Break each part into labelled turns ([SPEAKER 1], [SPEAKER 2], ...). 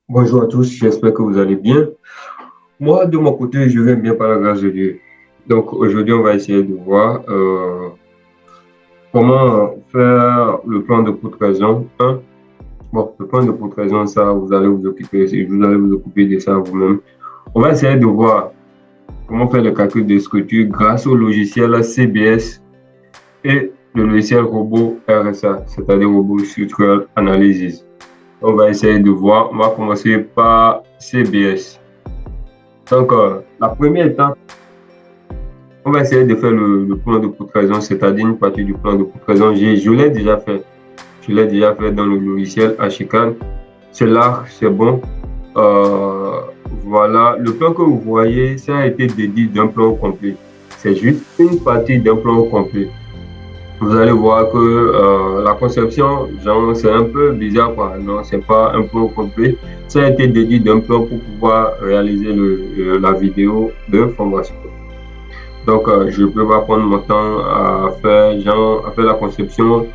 [SPEAKER 1] Bonjour à tous, j'espère que vous allez bien. Moi, de mon côté, je vais bien par la grâce de Dieu. Donc aujourd'hui, on va essayer de voir comment faire le plan de coût-raison. Bon, le plan de coût-raison, ça, vous allez vous occuper de ça vous-même. On va essayer de voir comment faire le calcul des structures grâce au logiciel CBS et le logiciel robot RSA, c'est-à-dire Robot Structural Analysis. On va essayer de voir. On va commencer par CBS. Donc, la première étape, on va essayer de faire le plan de coût-raison, c'est-à-dire une partie du plan de coût-raison. Je l'ai déjà fait. Je l'ai déjà fait dans le logiciel Ashican. C'est là, c'est bon. Euh, voilà, le plan que vous voyez, ça a été dédié d'un plan complet. C'est juste une partie d'un plan complet. Vous allez voir que la conception, genre, c'est un peu bizarre, quoi. Non, c'est pas un plan complet. Ça a été dédié d'un plan pour pouvoir réaliser la vidéo de formation. Donc, je peux pas prendre mon temps à faire, genre, à faire la conception,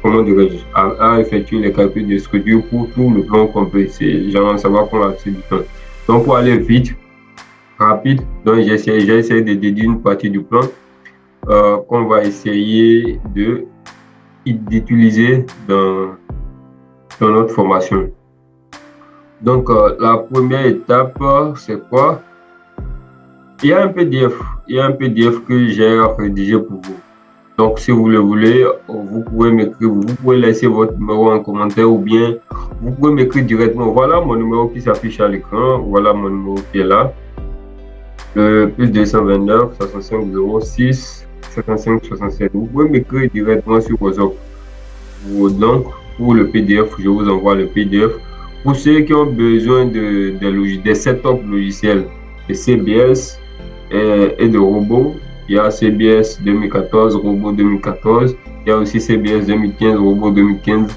[SPEAKER 1] comment dirais-je, à effectuer les calculs de structure pour tout le plan complet. C'est, genre, ça va prendre assez du temps. Donc, pour aller vite, rapide, donc j'ai essayé de dédier une partie du plan qu'on va essayer d'utiliser dans notre formation. Donc, la première étape, c'est quoi? Il y a un PDF. Il y a un PDF que j'ai rédigé pour vous. Donc, si vous le voulez, vous pouvez m'écrire, vous pouvez laisser votre numéro en commentaire ou bien vous pouvez m'écrire directement. Voilà mon numéro qui s'affiche à l'écran. Voilà mon numéro qui est là. Le plus 229 65 06 55 67. Vous pouvez m'écrire directement sur WhatsApp. Donc, pour le PDF, je vous envoie le PDF. Pour ceux qui ont besoin des setups logiciels de CBS et de robots, il y a CBS 2014, robot 2014. Il y a aussi CBS 2015, robot 2015.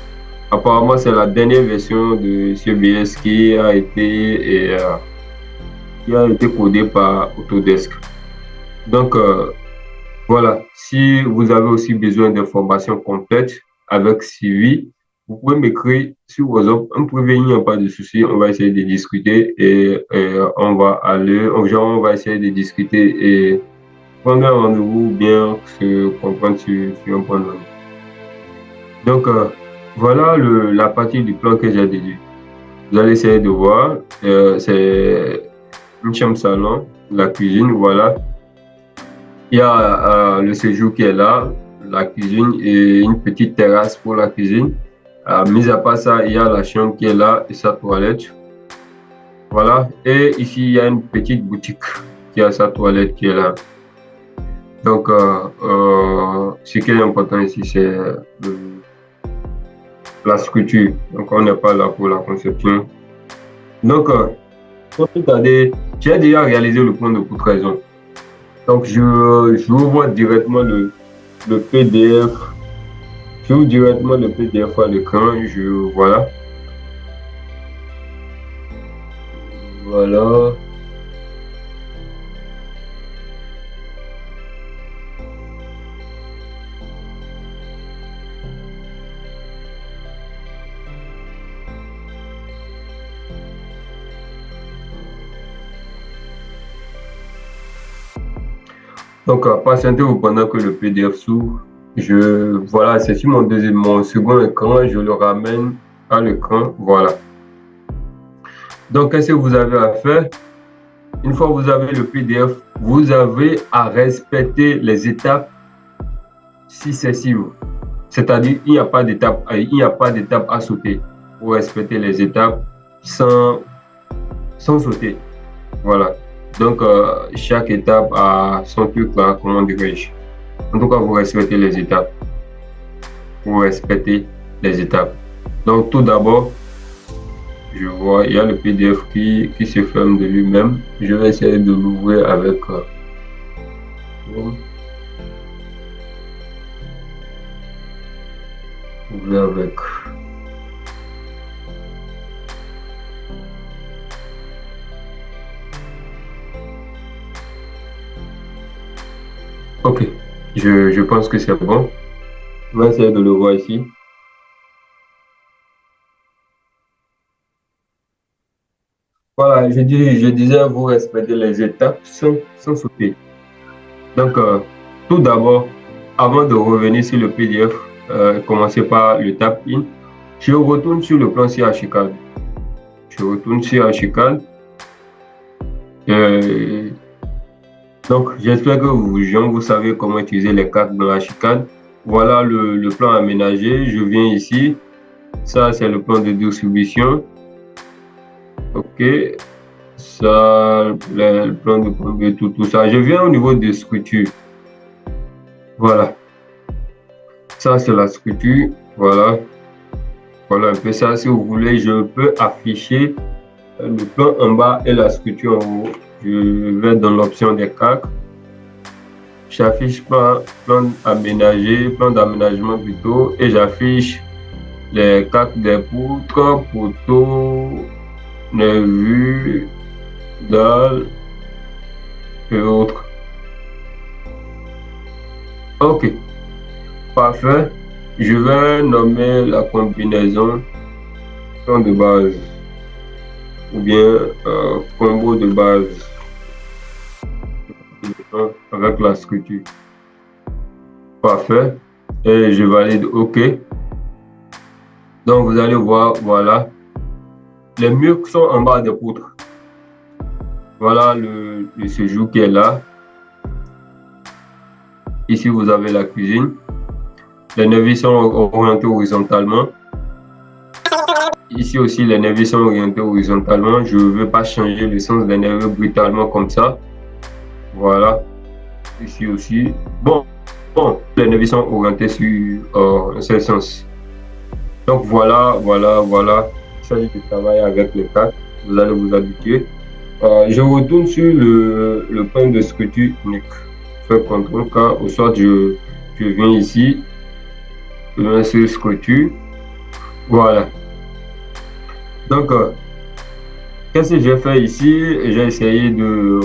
[SPEAKER 1] Apparemment, c'est la dernière version de CBS qui a été codée par Autodesk. Donc, voilà, si vous avez aussi besoin d'informations complètes avec suivi, vous pouvez m'écrire sur WhatsApp, un privé, il n'y a pas de souci, on va essayer de discuter et on va essayer de discuter et prendre un rendez-vous bien se comprendre sur un point de vue. Donc, voilà la partie du plan que j'ai déduit. Vous allez essayer de voir, c'est une chambre salon, la cuisine, voilà. Il y a le séjour qui est là, la cuisine et une petite terrasse pour la cuisine. Mis à part ça, il y a la chambre qui est là et sa toilette. Voilà. Et ici, il y a une petite boutique qui a sa toilette qui est là. Donc, ce qui est important ici, c'est la structure. Donc, on n'est pas là pour la conception. Donc, sans plus tarder, j'ai déjà réalisé le plan de coût-raison. Donc, je vous vois directement le PDF. Je vous directement le PDF à l'écran. Voilà. Voilà. Donc, patientez-vous pendant que le PDF s'ouvre. Voilà, c'est sur mon second écran. Je le ramène à l'écran. Voilà. Donc, qu'est-ce que vous avez à faire? Une fois que vous avez le PDF, vous avez à respecter les étapes successives. C'est-à-dire, il n'y a pas d'étape à sauter pour respecter les étapes sans sauter. Voilà. Donc, chaque étape a son truc là, comment dirais-je. En tout cas, vous respectez les étapes. Vous respectez les étapes. Donc, tout d'abord, je vois, il y a le PDF qui se ferme de lui-même. Je vais essayer de l'ouvrir avec... ouvrir avec... Ok, je pense que c'est bon. On va essayer de le voir ici. Voilà, je disais, vous respectez les étapes sans sauter. Donc, tout d'abord, avant de revenir sur le PDF, commencez par l'étape 1. Je retourne sur le plan archicad. Je retourne sur archicad. Euh, donc, j'espère que vous savez comment utiliser les cartes dans archicad. Voilà le plan aménagé. Je viens ici. Ça, c'est le plan de distribution. OK. Ça, le plan de pompe, tout ça. Je viens au niveau des structures. Voilà. Ça, c'est la structure. Voilà. Voilà un peu ça. Si vous voulez, je peux afficher le plan en bas et la structure en haut. Je vais dans l'option des cartes. J'affiche plan aménagé, plan d'aménagement plutôt, et j'affiche les cartes des poutres, poteaux, nervures, dalles et autres. OK, parfait. Je vais nommer la combinaison plan de base ou bien combo de base avec la structure. Parfait. Et je valide OK. Donc, vous allez voir, voilà. Les murs sont en bas des poutres. Voilà le séjour qui est là. Ici, vous avez la cuisine. Les nervis sont orientés horizontalement. Ici aussi, les nervis sont orientés horizontalement. Je ne veux pas changer le sens des nervis brutalement comme ça. Voilà. Ici aussi. Bon, les nervis sont orientés sur un seul sens. Donc voilà. Il s'agit de travailler avec les cartes. Vous allez vous habituer. Je retourne sur le point de structure unique. Je fais CTRL K, ou soit je viens ici, je viens sur structure. Voilà. Donc, qu'est-ce que j'ai fait ici? J'ai essayé de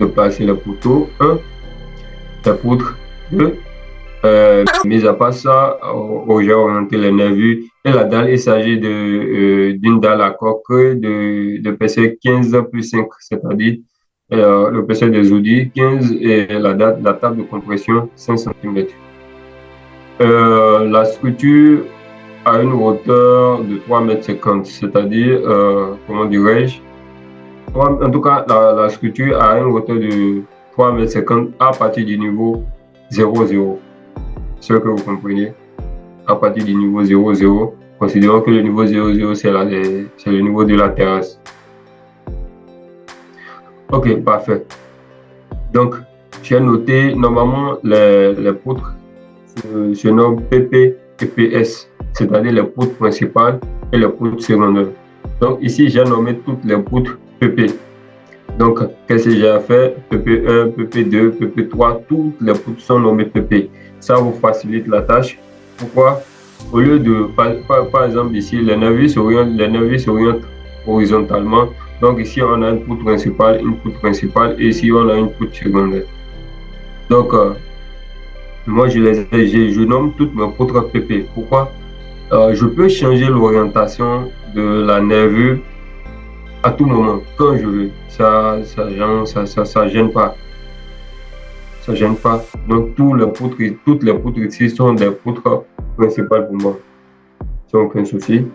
[SPEAKER 1] placer les poteaux 1, les poutres 2. Mis à part ça, j'ai orienté les nervures et la dalle. Il s'agit d'une dalle à coque de épaisseur 15 plus 5, c'est-à-dire l'épaisseur des outils 15 et la table de compression 5 cm. La structure a une hauteur de 3,50 m, c'est-à-dire, comment dirais-je, en tout cas, la structure a une hauteur de 3,50 m à partir du niveau 0,0. Ce que vous comprenez, à partir du niveau 0,0, considérons que le niveau 0,0 c'est le niveau de la terrasse. OK, parfait. Donc, j'ai noté, normalement, les poutres se nomment PP et PS, c'est-à-dire les poutres principales et les poutres secondaires. Donc, ici, j'ai nommé toutes les poutres PP. Donc, qu'est-ce que j'ai fait? PP1, PP2, PP3, toutes les poutres sont nommées PP. Ça vous facilite la tâche. Pourquoi? Au lieu de, par exemple, ici, les nervis s'orientent horizontalement. Donc, ici, on a une poutre principale, et ici, on a une poutre secondaire. Donc, moi, je nomme toutes mes poutres PP. Pourquoi? Je peux changer l'orientation de la nervure à tout moment, quand je veux. Ça gêne pas. Ça gêne pas. Donc, toutes les poutres ici sont des poutres principales pour moi. Sans aucun souci.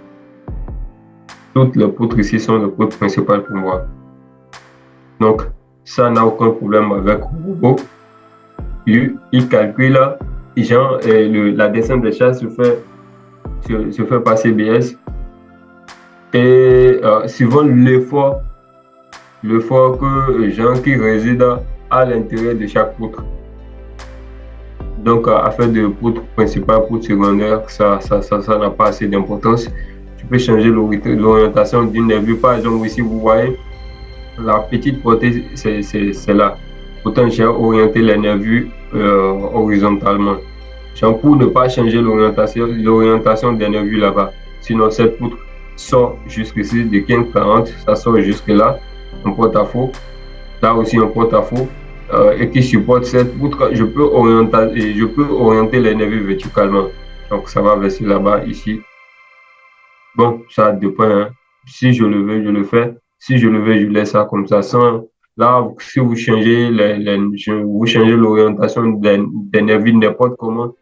[SPEAKER 1] Toutes les poutres ici sont des poutres principales pour moi. Donc, ça n'a aucun problème avec le robot. Il calcule, genre, la descente des chasses se fait par CBS. Et suivant l'effort que Jean qui réside à l'intérieur de chaque poutre. Donc, afin de poutre principale, poutre secondaire, ça n'a pas assez d'importance. Tu peux changer l'orientation d'une nervure. Par exemple, ici, vous voyez, la petite portée, c'est là. Pourtant, j'ai orienté les nervures horizontalement. Pour ne pas changer l'orientation des nervures là-bas. Sinon, cette poutre sort jusqu'ici de 15-40, ça sort jusque là, un porte-à-faux. Là aussi, un porte-à-faux. Et qui supporte cette poutre, je peux orienter les nervures verticalement. Donc, ça va verser là-bas, ici. Bon, ça dépend. Hein. Si je le veux, je le fais. Si je le veux, je laisse ça comme ça. Sans, là, si vous changez vous changez l'orientation des navires n'importe comment,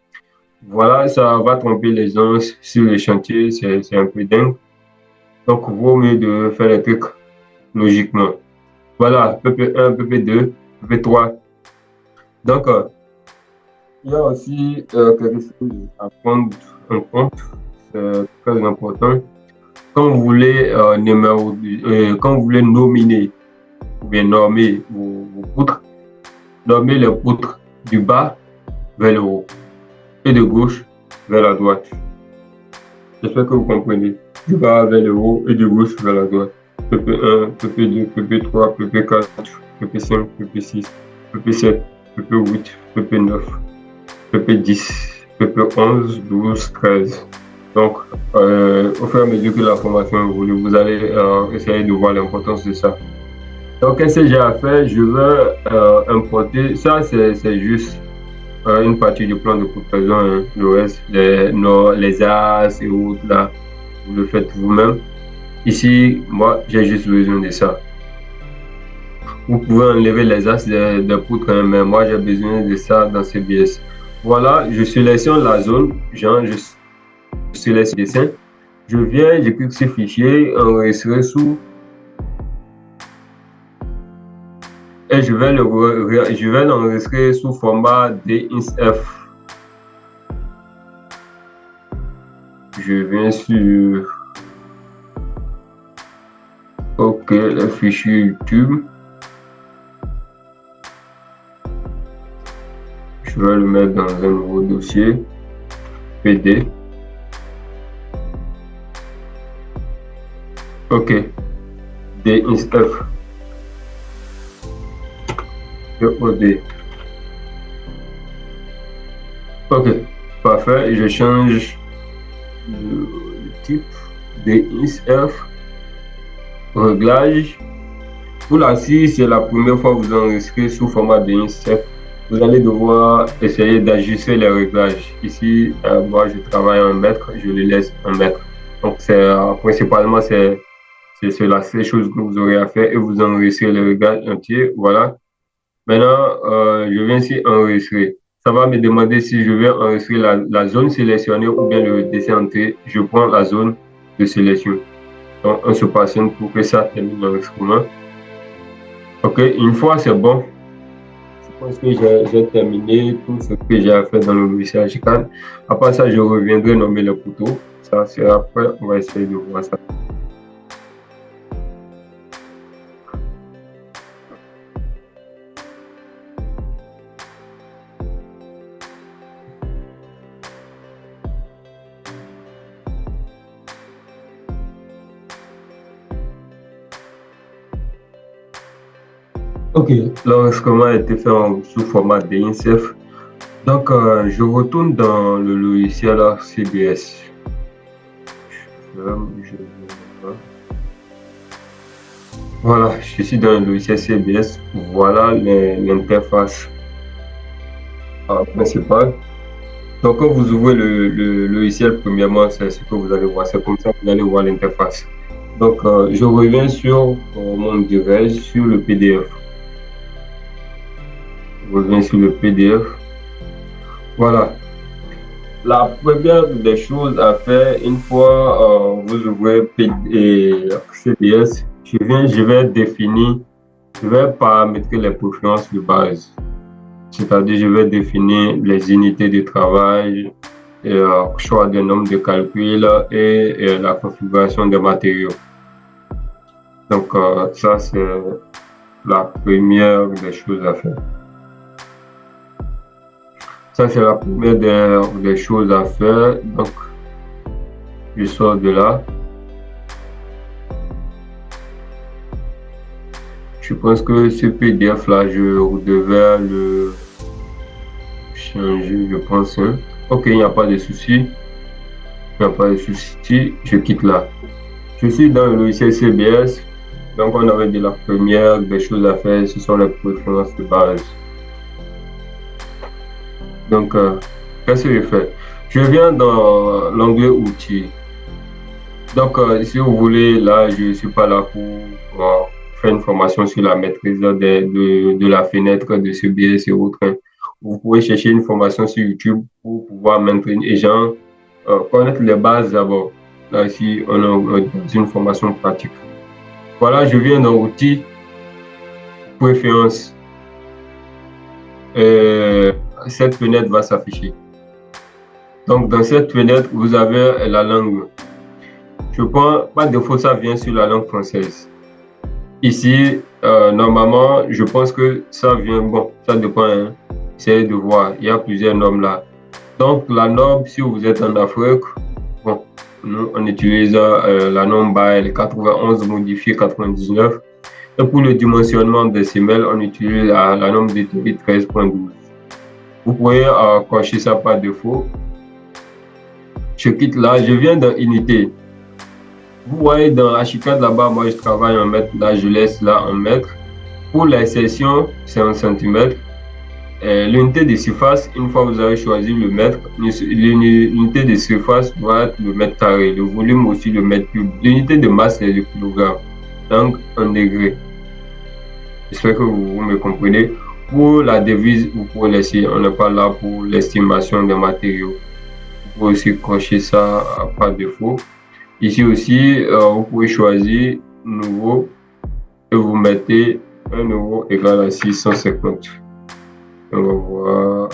[SPEAKER 1] voilà, ça va tromper les gens sur les chantiers. C'est un peu dingue. Donc, vaut mieux de faire les trucs logiquement. Voilà, PP1, PP2, PP3. Donc, il y a aussi quelque chose à prendre en compte, c'est très important. Quand vous voulez, quand vous voulez nominer ou bien normer vos poutres, normez les poutres du bas vers le haut et de gauche vers la droite. J'espère que vous comprenez. Du bas vers le haut et de gauche vers la droite. PP1, PP2, PP3, PP4, PP5, PP6, PP7, PP8, PP9, PP10, PP11, 12, 13. Donc, au fur et à mesure que la formation évolue, vous allez essayer de voir l'importance de ça. Donc, qu'est-ce que j'ai à faire? Je veux importer, ça c'est juste une partie du plan de coopération, hein. Le reste, les as et autres, là, vous le faites vous-même. Ici, moi, j'ai juste besoin de ça. Vous pouvez enlever les as de poutres, hein, mais moi, j'ai besoin de ça dans CBS. Voilà, je sélectionne la zone, genre, je sélectionne le dessin. Je viens, je clique sur fichier, enregistrer sous, et je vais l'enregistrer sous format DINSF. Je viens sur OK, le fichier YouTube. Je vais le mettre dans un nouveau dossier PD. OK, DINSF. OD. OK, parfait. Je change le type DINSF. Réglage. Pour la si c'est la première fois que vous enregistrez sous format DINSF, vous allez devoir essayer d'ajuster les réglages. Ici, moi je travaille en mètre, je le laisse en mètre. Donc principalement c'est cela, ces choses que vous aurez à faire et vous enregistrez les réglages entiers. Voilà. Maintenant, je viens ici enregistrer. Ça va me demander si je vais enregistrer la zone sélectionnée ou bien le dessin entier. Je prends la zone de sélection. Donc, on se patiente pour que ça termine l'enregistrement. OK, une fois c'est bon, je pense que j'ai terminé tout ce que j'ai à faire dans le logiciel Gcad. Après ça, je reviendrai nommer le couteau. Ça, c'est après, on va essayer de voir ça. OK, l'enregistrement a été fait sous format DINSF. Donc, je retourne dans le logiciel CBS. Voilà, je suis dans le logiciel CBS. Voilà l'interface principale. Donc, quand vous ouvrez le logiciel, premièrement, c'est ce que vous allez voir. C'est comme ça que vous allez voir l'interface. Donc, je reviens sur, comment dirais-je, sur le PDF. Je reviens sur le PDF. Voilà. La première des choses à faire, une fois vous ouvrez CBS, je vais définir, je vais paramétrer les préférences de base. C'est-à-dire, je vais définir les unités de travail, choix des nombres de calcul et la configuration des matériaux. Donc, ça, c'est la première des choses à faire. Ça, c'est la première des choses à faire. Donc, je sors de là. Je pense que ce PDF-là, je devais le changer, je pense. Hein. OK, il n'y a pas de souci. Il n'y a pas de souci. Je quitte là. Je suis dans le logiciel CBS. Donc, on avait dit la première des choses à faire, ce sont les préférences de base. Donc, qu'est-ce que je fais? Je viens dans l'onglet outils. Donc, si vous voulez, là, je ne suis pas là pour euh, faire une formation sur la maîtrise de la fenêtre de CBS et autres. Vous pouvez chercher une formation sur YouTube pour pouvoir maintenir et genre, connaître les bases d'abord. Là, ici, on a dans une formation pratique. Voilà, je viens d'un outil préférence. Euh, cette fenêtre va s'afficher. Donc, dans cette fenêtre, vous avez la langue. Je pense, par défaut, ça vient sur la langue française. Ici, normalement, je pense que ça vient, bon, ça dépend, hein. Essayez de voir, il y a plusieurs normes là. Donc, la norme, si vous êtes en Afrique, bon, nous, on utilise la norme BAEL 91 modifié 99. Et pour le dimensionnement décimal, on utilise la norme DTI 13.12. Vous pouvez cocher ça par défaut. Je quitte là, je viens dans unité. Vous voyez dans H4 là-bas, moi je travaille en mètres, là je laisse là en mètres. Pour la section, c'est en centimètres. L'unité de surface, une fois que vous avez choisi le mètre, l'unité de surface doit être le mètre carré, le volume aussi le mètre cube. L'unité de masse, c'est le kilogramme, donc en degré. J'espère que vous me comprenez. Pour la devise, vous pouvez laisser, on n'est pas là pour l'estimation des matériaux. Vous pouvez aussi cocher ça par défaut. Ici aussi, vous pouvez choisir nouveau et vous mettez 1 euro égale à 650. On va voir.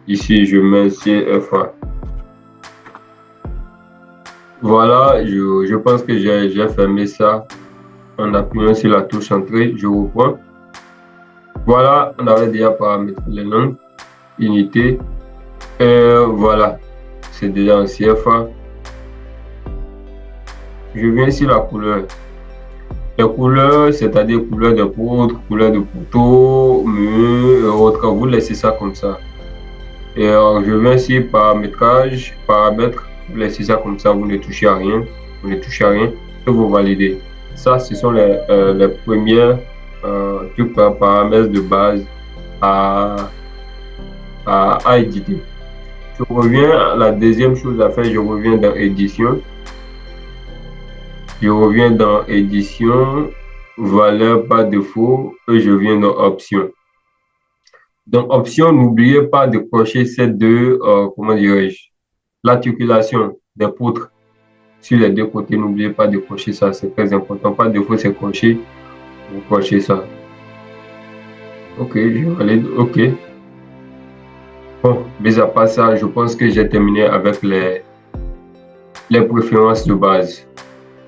[SPEAKER 1] Ici, je mets CFA. Voilà, je pense que j'ai fermé ça en appuyant sur la touche entrée. Je reprends. Voilà, on avait déjà paramétré les langues, unité. Voilà, c'est déjà en CFA. Je viens sur la couleur. Les couleurs, c'est-à-dire couleur de poudre, couleur de poteau, mur et autres, vous laissez ça comme ça. Et je viens sur paramétrage, paramètres, vous laissez ça comme ça, vous ne touchez à rien, vous ne touchez à rien et vous validez. Ça, ce sont les premières paramètres de base à éditer. Je reviens à la deuxième chose à faire, je reviens dans édition. Je reviens dans édition, valeur par défaut et je viens dans option. Donc option, n'oubliez pas de cocher ces deux, comment dirais-je, l'articulation des poutres sur les deux côtés, n'oubliez pas de cocher ça, c'est très important. Par défaut, c'est coché, vous cochez ça. Ok, je valide, ok. Bon, mais à part ça, je pense que j'ai terminé avec les préférences de base.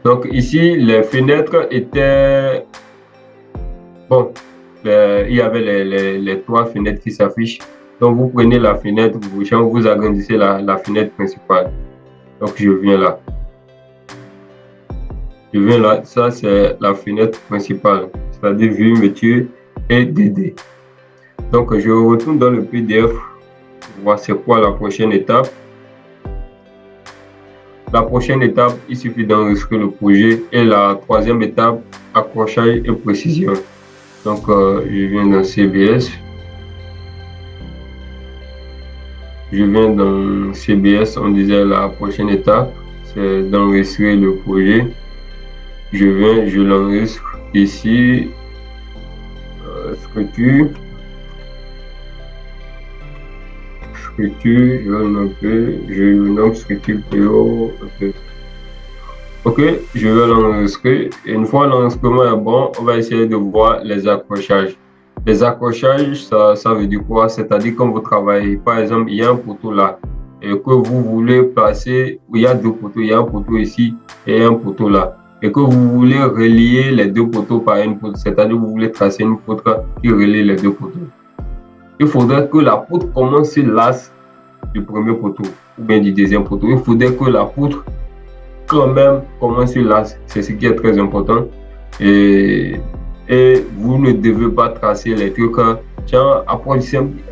[SPEAKER 1] Donc ici, les fenêtres étaient... Bon, il y avait les trois fenêtres qui s'affichent. Donc vous prenez la fenêtre, vous agrandissez la fenêtre principale. Donc je viens là. Je viens là, ça c'est la fenêtre principale, c'est-à-dire vue, métier et DD. Donc je retourne dans le PDF pour voir c'est quoi la prochaine étape. La prochaine étape, il suffit d'enregistrer le projet. Et la troisième étape, accrochage et précision. Donc, je viens dans CBS. Je viens dans CBS, on disait la prochaine étape, c'est d'enregistrer le projet. Je viens, je l'enregistre ici. Structure. Je nomme structure PO. Ok, je vais l'enregistrer. Et une fois l'enregistrement est bon, on va essayer de voir les accrochages. Les accrochages, ça veut dire quoi? C'est-à-dire quand vous travaillez, par exemple, il y a un poteau là, et que vous voulez placer, il y a deux poteaux, il y a un poteau ici et un poteau là, et que vous voulez relier les deux poteaux par une poutre, c'est-à-dire vous voulez tracer une poutre qui relie les deux poteaux. Il faudrait que la poutre commence sur l'axe du premier poteau ou bien du deuxième poteau. Il faudrait que la poutre quand même commence sur l'axe. C'est ce qui est très important. Et vous ne devez pas tracer les trucs. Genre,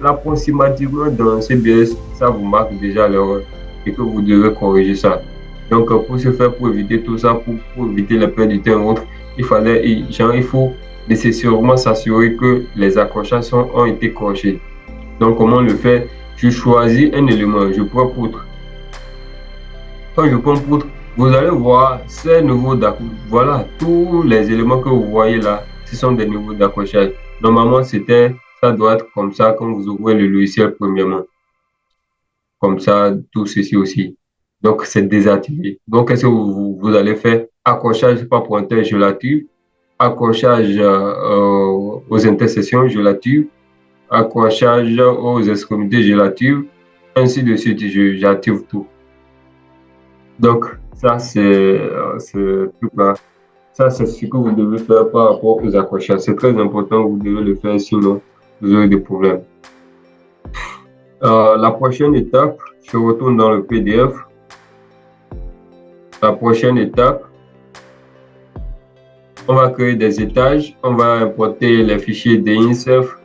[SPEAKER 1] approximativement dans CBS, ça vous marque déjà l'erreur et que vous devez corriger ça. Donc, pour ce faire, pour éviter tout ça, pour éviter les pertes de temps et autres, il faut nécessairement s'assurer que les accrochages ont été cochés. Donc, comment le faire? Je choisis un élément, je prends poutre. Quand je prends poutre, Vous allez voir ces niveaux d'accrochage. Voilà, tous les éléments que vous voyez là, ce sont des niveaux d'accrochage. Normalement, ça doit être comme ça quand vous ouvrez le logiciel premièrement. Comme ça, tout ceci aussi. Donc, c'est désactivé. Donc, qu'est-ce que vous allez faire? Accrochage par pointeur, je l'active. Accrochage aux intersections, je l'active. Accrochage aux extrémités, je l'active. Ainsi de suite, j'active tout. Donc, ça, c'est tout là. Ça, c'est ce que vous devez faire par rapport aux accrochages. C'est très important, vous devez le faire, sinon vous aurez des problèmes. La prochaine étape, je retourne dans le PDF. La prochaine étape, on va créer des étages, on va importer les fichiers d'INSEF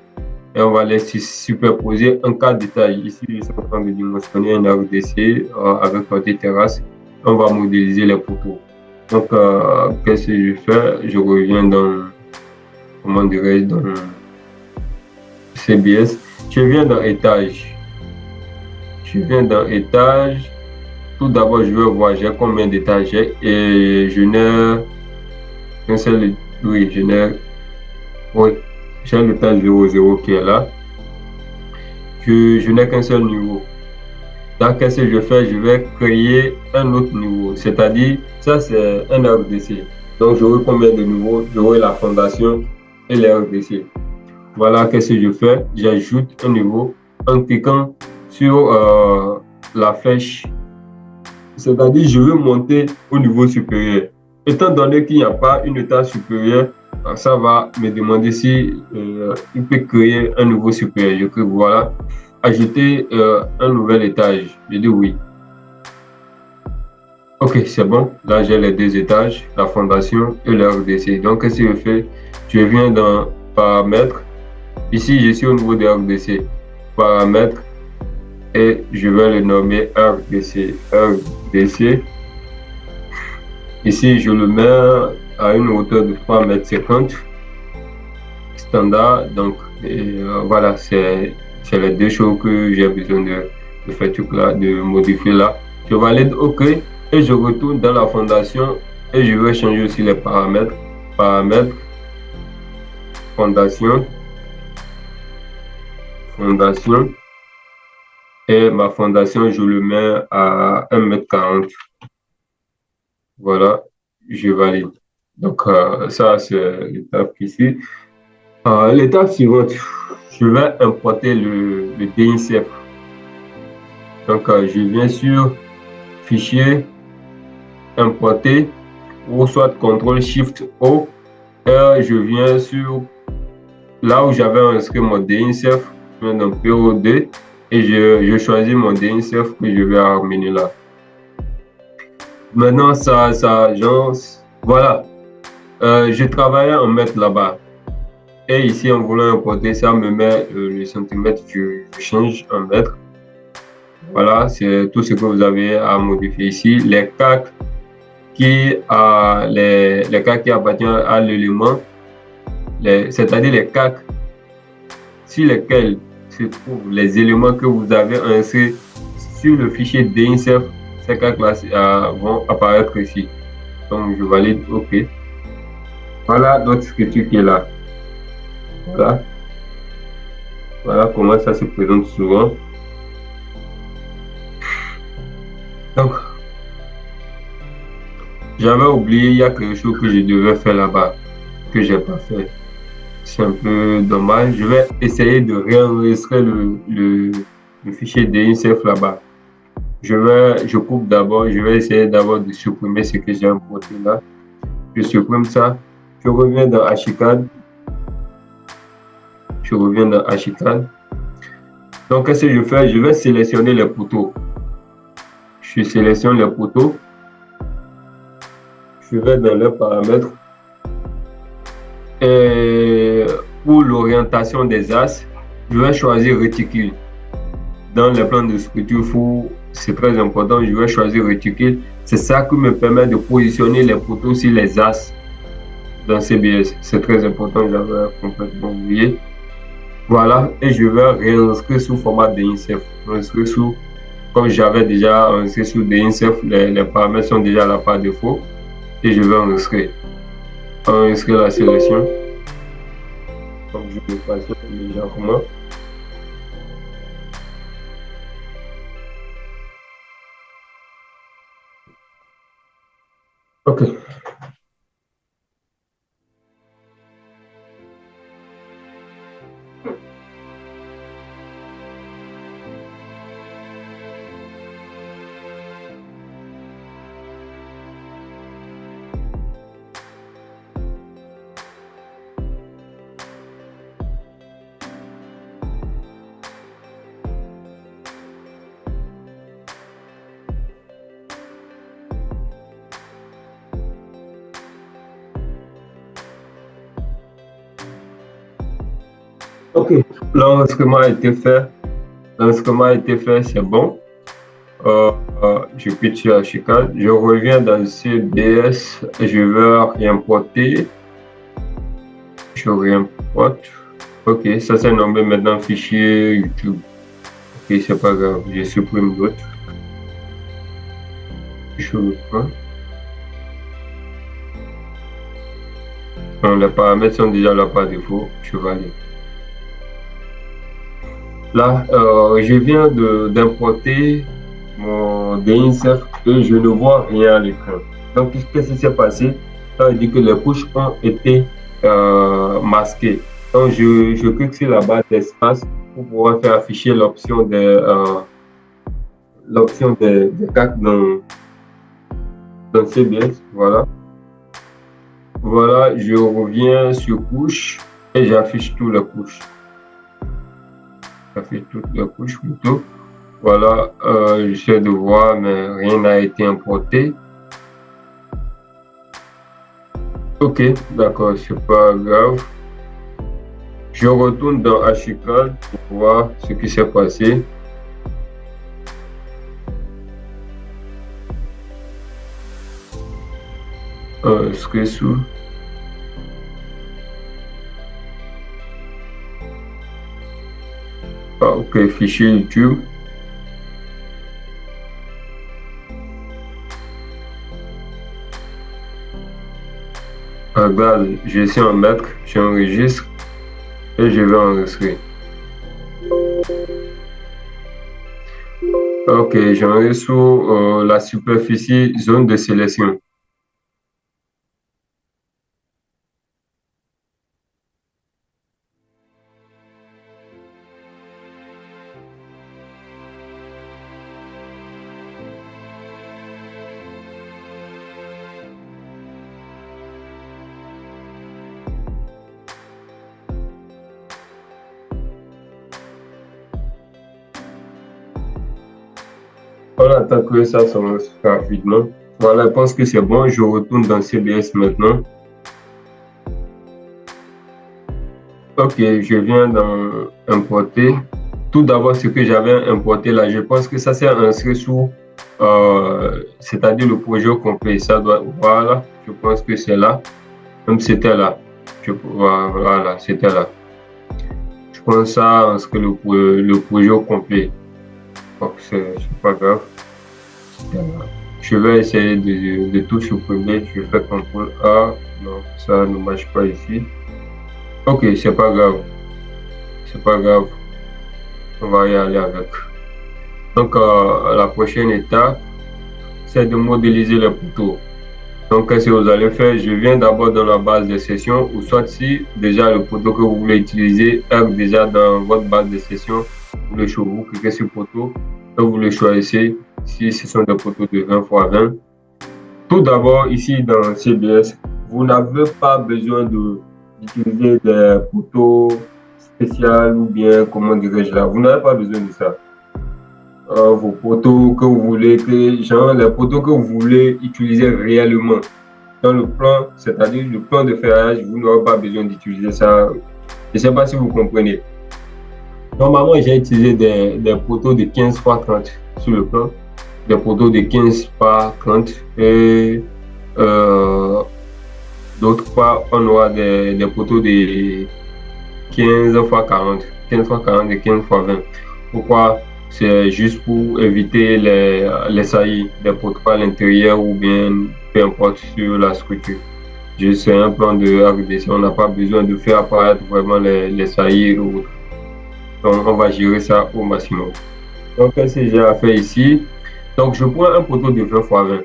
[SPEAKER 1] et on va les superposer en cas d'étage. Ici, je suis en train de dimensionner un RDC avec partie terrasse. On va modéliser les poteaux. Donc, qu'est-ce que je fais? Je reviens dans, comment dirais-je, dans CBS. Je viens dans étage. Je viens dans étage. Tout d'abord, je vais voir j'ai combien d'étages j'ai et je n'ai qu'un seul. Oui, je n'ai. Oui, j'ai l'étage 00 qui est là. Je n'ai qu'un seul niveau. Donc, qu'est-ce que je fais? Je vais créer un autre niveau. C'est-à-dire, ça, c'est un RDC. Donc, j'aurai combien de niveaux? J'aurai la fondation et les RDC. Voilà, qu'est-ce que je fais? J'ajoute un niveau en cliquant sur la flèche. C'est-à-dire, je veux monter au niveau supérieur. Étant donné qu'il n'y a pas une étage supérieure, ça va me demander si il peut créer un niveau supérieur. Je clique voilà. Ajouter un nouvel étage. Je dis oui. Ok, c'est bon. Là, j'ai les deux étages, la fondation et le RDC. Donc, qu'est-ce que je fais? Je viens dans paramètres. Ici, je suis au niveau des RDC. Paramètres. Et je vais le nommer RDC. RDC. Ici, je le mets à une hauteur de 3,50 m. Standard. Donc, voilà, c'est les deux choses que j'ai besoin de faire tout là, de modifier là. Je valide OK et je retourne dans la fondation et je vais changer aussi les paramètres. Paramètres, fondation, fondation. Et ma fondation, je le mets à 1,40 m. Voilà, je valide. Donc, ça, c'est l'étape ici. L'étape suivante, je vais importer le DINCF. Donc, je viens sur Fichier, Importer, ou soit CTRL-SHIFT-O. Et je viens sur là où j'avais inscrit mon DINCF, je viens dans PO2 et je choisis mon DINCF que je vais ramener là. Maintenant, ça agence. Voilà. Je travaillais en mètres là-bas. Et ici, en voulant importer, ça me met le centimètre, je change en mètres. Voilà, c'est tout ce que vous avez à modifier ici. Les CAC qui appartiennent à l'élément, c'est-à-dire les CAC sur lesquels se trouvent les éléments que vous avez inscrits sur le fichier DINCF. Ces CAC-là vont apparaître ici. Donc, je valide OK. Voilà notre scripture qui est là. Voilà. Voilà comment ça se présente souvent. Donc, j'avais oublié, il y a quelque chose que je devais faire là-bas, que je n'ai pas fait. C'est un peu dommage. Je vais essayer de réenregistrer le fichier DINCF là-bas. Je coupe d'abord, je vais essayer d'abord de supprimer ce que j'ai importé là. Je supprime ça. Je reviens dans Archicad. Je reviens dans Archicad. Donc, qu'est-ce que je fais? Je vais sélectionner les poteaux. Je sélectionne les poteaux. Je vais dans les paramètres. Et pour l'orientation des axes, je vais choisir réticule. Dans les plans de structure, c'est très important, je vais choisir réticule. C'est ça qui me permet de positionner les poteaux sur les axes dans CBS. C'est très important, j'avais complètement oublié. Voilà, et je vais réinscrire sous format DINCF. Réinscrire sous Comme j'avais déjà inscrit sur DINSEF, les paramètres sont déjà là par défaut et je vais enregistrer la sélection. Donc je vais passer légèrement. Ok. Ok. L'enregistrement a été fait. L'enregistrement a été fait, c'est bon. Je clique sur Archicad. Je reviens dans CBS. Je vais réimporter. Je réimporte. Ok, ça c'est nommé maintenant fichier YouTube. Ok, c'est pas grave. Je supprime l'autre. Je le prends. Les paramètres sont déjà là par défaut. Je valide. Là, je viens d'importer mon DINSEF et je ne vois rien à l'écran. Donc, qu'est-ce qui s'est passé? Ça veut dire que les couches ont été masquées. Donc, je clique sur la barre d'espace pour pouvoir faire afficher l'option des cartes dans CBS. Voilà. Voilà, je reviens sur couche et j'affiche toutes les couches. J'affiche toutes les couches plutôt. Voilà, j'essaie de voir, mais rien n'a été importé. Ok, d'accord, c'est pas grave. Je retourne dans Archicad pour voir ce qui s'est passé. Ce sous. Ah, ok, fichier YouTube. Regarde, je suis en maître, j'enregistre et je vais enregistrer. Ok, j'enregistre sur la superficie zone de sélection. On attend que ça s'enregistre rapidement. Voilà, je pense que c'est bon. Je retourne dans CBS maintenant. Ok, je viens d'importer. Tout d'abord, ce que j'avais importé là, je pense que ça s'est inscrit sous, c'est-à-dire le projet complet. Ça doit, voilà, je pense que c'est là. Même c'était là. Voilà, c'était là. Je pense que ça inscrit le projet complet. Donc, c'est pas grave. Je vais essayer de tout supprimer. Je fais CTRL A. Non, ça ne marche pas ici. Ok, c'est pas grave. C'est pas grave. On va y aller avec. Donc, la prochaine étape, c'est de modéliser les poteaux. Donc, qu'est-ce que vous allez faire? Je viens d'abord dans la base de session, ou soit si déjà le poteau que vous voulez utiliser est déjà dans votre base de session, vous cliquez sur poteau, et vous le choisissez si ce sont des poteaux de 20 x 20. Tout d'abord, ici dans CBS, vous n'avez pas besoin d'utiliser des poteaux spéciaux ou bien, comment dirais-je là, vous n'avez pas besoin de ça. Vos poteaux que vous voulez, les poteaux que vous voulez utiliser réellement dans le plan, c'est-à-dire le plan de ferrage, vous n'aurez pas besoin d'utiliser ça. Je ne sais pas si vous comprenez. Normalement, j'ai utilisé des poteaux de 15 x 30 sur le plan, des poteaux de 15 par 30 et d'autre part, on aura des poteaux de 15 x 40, 15 x 40 et 15 x 20. Pourquoi? C'est juste pour éviter les saillies des poteaux à l'intérieur ou bien peu importe sur la structure. C'est un plan de RDC, on n'a pas besoin de faire apparaître vraiment les saillies ou autres. Donc, on va gérer ça au maximum. Donc, qu'est-ce que j'ai à faire ici? Donc, je prends un poteau de 20 x 20.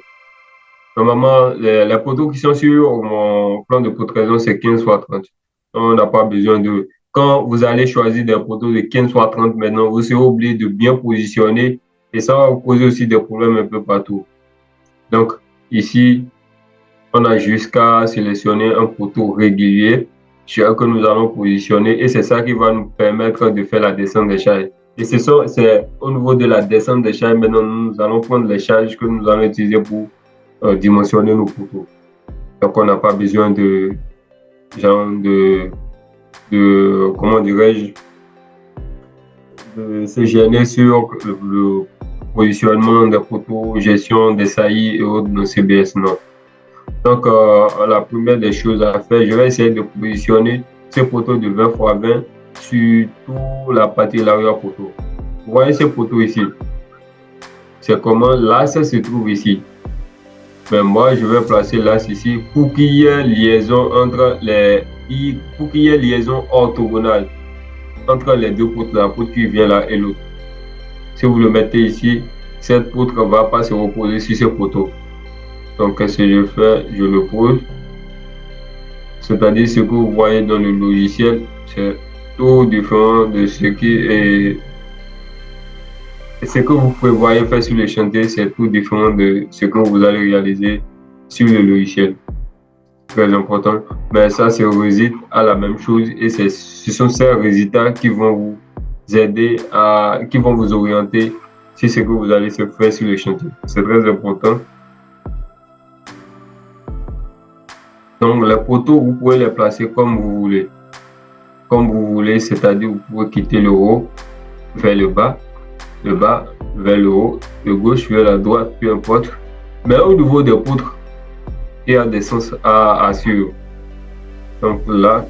[SPEAKER 1] Normalement, les poteaux qui sont sur mon plan de potraison, c'est 15 x 30. On n'a pas besoin de... Quand vous allez choisir des poteaux de 15 x 30 maintenant, vous serez obligé de bien positionner et ça va vous poser aussi des problèmes un peu partout. Donc, ici, on a jusqu'à sélectionner un poteau régulier sur que nous allons positionner et c'est ça qui va nous permettre de faire la descente des charges. Et c'est au niveau de la descente des charges, maintenant, nous allons prendre les charges que nous allons utiliser pour dimensionner nos poteaux. Donc, on n'a pas besoin genre comment dirais-je, de se gêner sur le positionnement des poteaux, gestion des saillies et autres dans CBS, non. Donc, la première des choses à faire, je vais essayer de positionner ces poteaux de 20 x 20 sur toute la partie de l'arrière-poteau. Vous voyez ces poteaux ici? C'est comment l'axe se trouve ici. Mais moi, je vais placer l'axe ici pour qu'il y ait liaison pour qu'il y ait liaison orthogonale entre les deux poutres, la poutre qui vient là et l'autre. Si vous le mettez ici, cette poutre ne va pas se reposer sur ce poteau. Donc, qu'est-ce que je fais? Je le pose. C'est-à-dire ce que vous voyez dans le logiciel, c'est tout différent de ce qui est... Ce que vous prévoyez faire sur le chantier, c'est tout différent de ce que vous allez réaliser sur le logiciel. Très important. Mais ça, c'est réside à la même chose et ce sont ces résultats qui vont vous aider qui vont vous orienter sur ce que vous allez faire sur le chantier. C'est très important. Donc, les poteaux, vous pouvez les placer comme vous voulez. Comme vous voulez, c'est-à-dire vous pouvez quitter le haut vers le bas vers le haut, de gauche vers la droite, peu importe. Mais au niveau des poutres, il y a des sens à suivre. Donc là,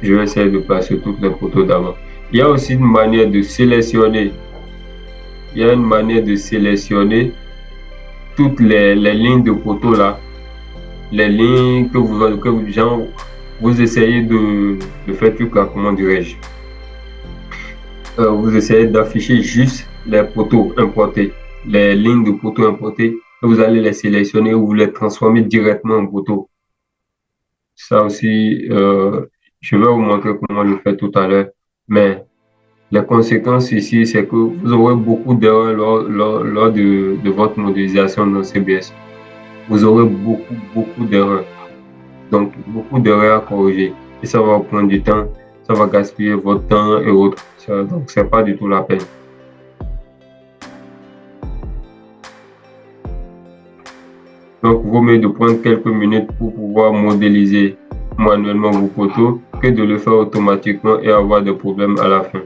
[SPEAKER 1] je vais essayer de placer toutes les poteaux d'avant. Il y a aussi une manière de sélectionner. Il y a une manière de sélectionner toutes les lignes de poteaux là. Les lignes que vous essayez de faire tout là, comment dirais-je? Vous essayez d'afficher juste les poteaux importés, les lignes de poteaux importés, et vous allez les sélectionner ou vous les transformer directement en poteaux. Ça aussi, je vais vous montrer comment le faire tout à l'heure, mais les conséquences ici, c'est que vous aurez beaucoup d'erreurs lors de votre modélisation dans CBS. Vous aurez beaucoup d'erreurs. Donc, beaucoup d'erreurs à corriger. Et ça va prendre du temps, ça va gaspiller votre temps et autres. Donc, c'est pas du tout la peine. Donc, vaut mieux de prendre quelques minutes pour pouvoir modéliser manuellement vos poteaux que de le faire automatiquement et avoir des problèmes à la fin.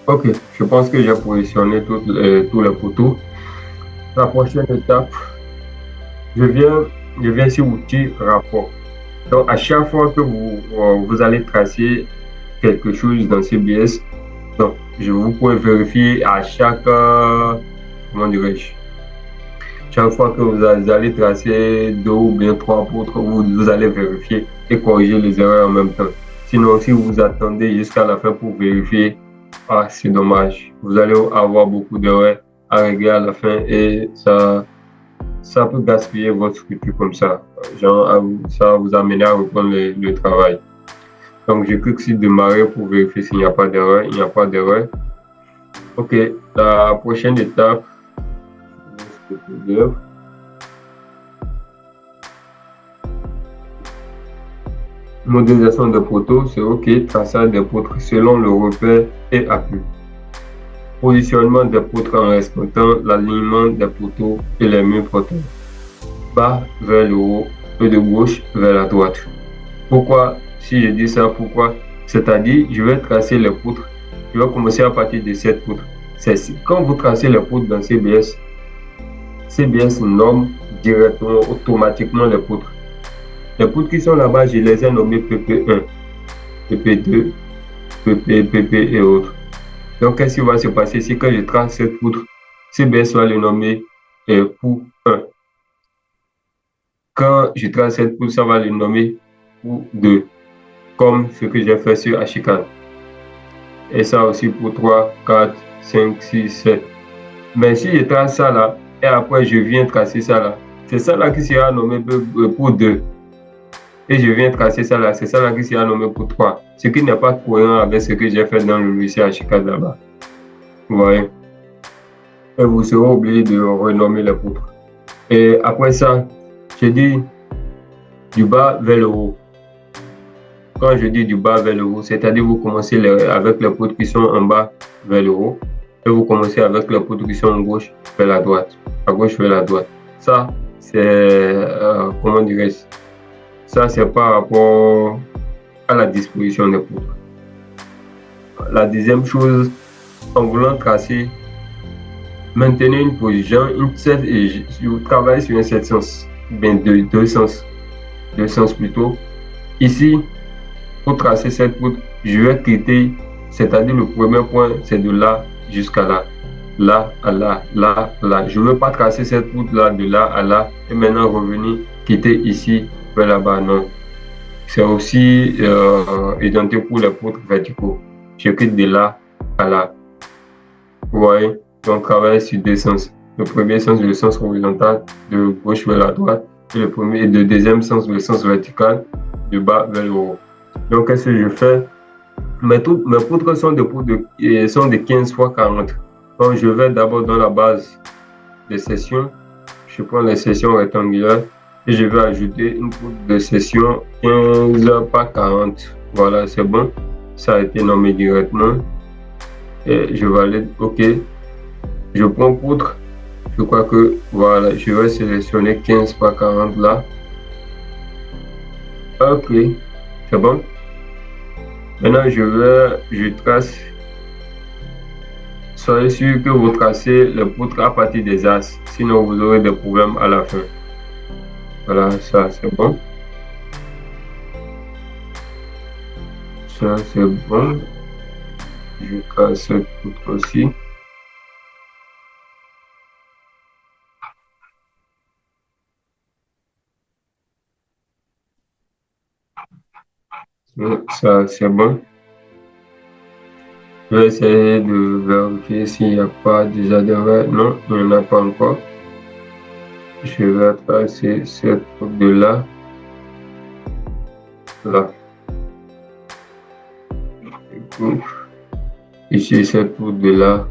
[SPEAKER 1] Ok, je pense que j'ai positionné tous les poteaux. La prochaine étape, je viens sur l'outil rapport. Donc, à chaque fois que vous allez tracer quelque chose dans CBS, donc, vous pouvez vérifier à chaque, comment dirais-je, chaque fois que vous allez tracer 2 ou bien 3 poutres, vous allez vérifier et corriger les erreurs en même temps. Sinon, si vous attendez jusqu'à la fin pour vérifier, c'est dommage. Vous allez avoir beaucoup d'erreurs à régler à la fin et ça peut gaspiller votre structure comme ça. Genre, ça va vous amener à reprendre le travail. Donc, je clique sur démarrer pour vérifier s'il n'y a pas d'erreur. Il n'y a pas d'erreur. Ok, la prochaine étape, modélisation des poteaux, c'est ok. Traçage des poutres selon le repère et appui. Positionnement des poutres en respectant l'alignement des poteaux et les murs flottants. Bas vers le haut, et de gauche vers la droite. Pourquoi, si je dis ça, pourquoi? C'est-à-dire, je vais tracer les poutres. Je vais commencer à partir de cette poutre. Quand vous tracez les poutres dans CBS, CBS nomme directement, automatiquement les poutres. Les poutres qui sont là-bas, je les ai nommées PP1, PP2, PP et autres. Donc, qu'est-ce qui va se passer si quand je trace cette poutre, CBS va le nommer pour 1. Quand je trace cette poutre, ça va le nommer pour 2, comme ce que j'ai fait sur Ashika. Et ça aussi pour 3, 4, 5, 6, 7. Mais si je trace ça là, et après je viens tracer ça là, c'est ça là qui sera nommé pour 2. Et je viens tracer ça là, c'est ça là qui sera nommé pour 3. Ce qui n'est pas cohérent avec ce que j'ai fait dans le lycée Ashika là-bas. Vous voyez? Et vous serez obligé de renommer les poutres. Et après ça, je dis du bas vers le haut. Quand je dis du bas vers le haut, c'est-à-dire vous commencez avec les poutres qui sont en bas vers le haut et vous commencez avec les poutres qui sont en gauche vers la droite. À gauche vers la droite. Ça, c'est, comment dirais-je, ça c'est par rapport à la disposition des poutres. La deuxième chose, en voulant tracer, maintenez une position, vous travaillez sur un seul sens, bien deux sens plutôt. Ici, pour tracer cette poutre, je vais quitter, c'est-à-dire le premier point, c'est de là jusqu'à là. Là à là, là à là. Je ne veux pas tracer cette poutre-là de là à là et maintenant revenir, quitter ici vers là-bas. Non. C'est aussi identique pour les poutres verticaux. Je quitte de là à là. Vous voyez, on travaille sur deux sens. Le premier sens, le sens horizontal, de gauche vers la droite. Et le deuxième sens, le sens vertical, de bas vers le haut. Donc, qu'est-ce que je fais? Mes poutres sont de 15 x 40. Donc, je vais d'abord dans la base des sections. Je prends les sections rectangulaires et je vais ajouter une poutre de section 15 par 40. Voilà, c'est bon. Ça a été nommé directement. Et je valide OK. Je prends poutre. Je crois que voilà, je vais sélectionner 15 par 40 là. OK, c'est bon. Maintenant, je trace. Soyez sûr que vous tracez les poutres à partir des axes, sinon vous aurez des problèmes à la fin. Voilà, ça c'est bon. Ça c'est bon. Je trace cette poutre aussi. Ça c'est bon. Je vais essayer de vérifier s'il n'y a pas déjà d'erreur. Non, il n'y en a pas encore. Je vais tracer cette poutre de là. Là. Ici, cette poutre de là.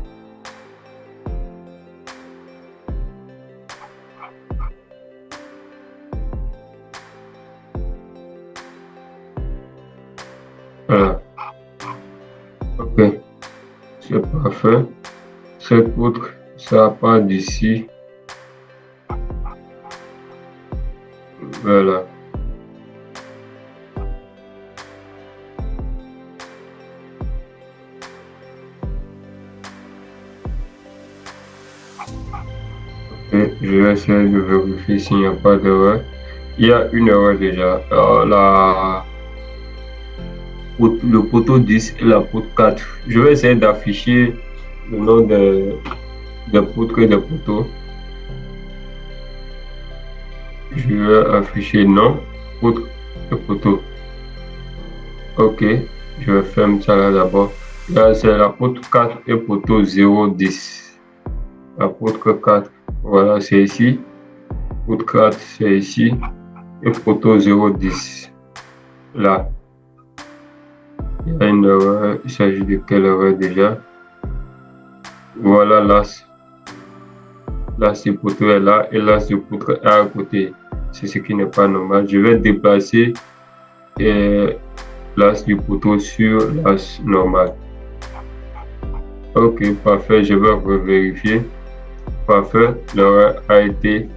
[SPEAKER 1] Voilà. OK. C'est parfait. Cette poutre, ça part d'ici. Voilà. Et je vais essayer de vérifier s'il n'y a pas d'erreur. Il y a une erreur déjà. Le poteau 10 et la poutre 4. Je vais essayer d'afficher le nom des poutres et des poteaux. Je vais afficher nom, poutre et poteau. OK, je vais fermer ça là d'abord. Là, c'est la poutre 4 et poteau 010. La poutre 4, voilà, c'est ici. Poutre 4, c'est ici. Et poteau 010. Là. Il y a une erreur. Il s'agit de quelle erreur déjà? Voilà l'as. L'as du poteau est là et l'as du poutre est à côté. C'est ce qui n'est pas normal. Je vais déplacer l'as du poteau sur l'as normal. OK, parfait. Je vais revérifier. Parfait. L'erreur a été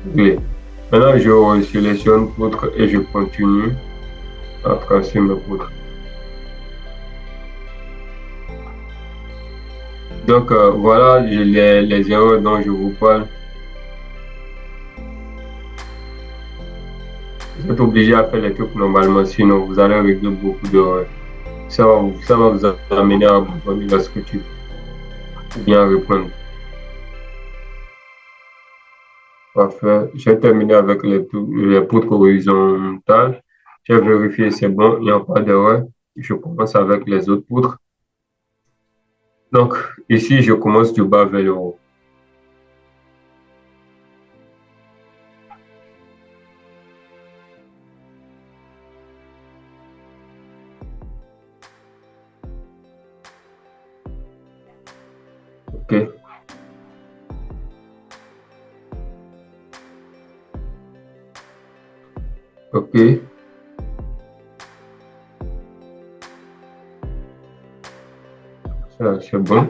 [SPEAKER 1] réglée. Maintenant, je sélectionne poutre et je continue à tracer mes poutres. Donc, voilà les erreurs dont je vous parle. Vous êtes obligé à faire les trucs normalement, sinon vous allez régler beaucoup d'erreurs. Ça va vous amener à abandonner la structure ou bien reprendre. Parfait. J'ai terminé avec les poutres horizontales. J'ai vérifié c'est bon, il n'y a pas d'erreur. Je commence avec les autres poutres. Donc, ici, je commence du bas vers le haut. OK. OK. Ça, c'est bon.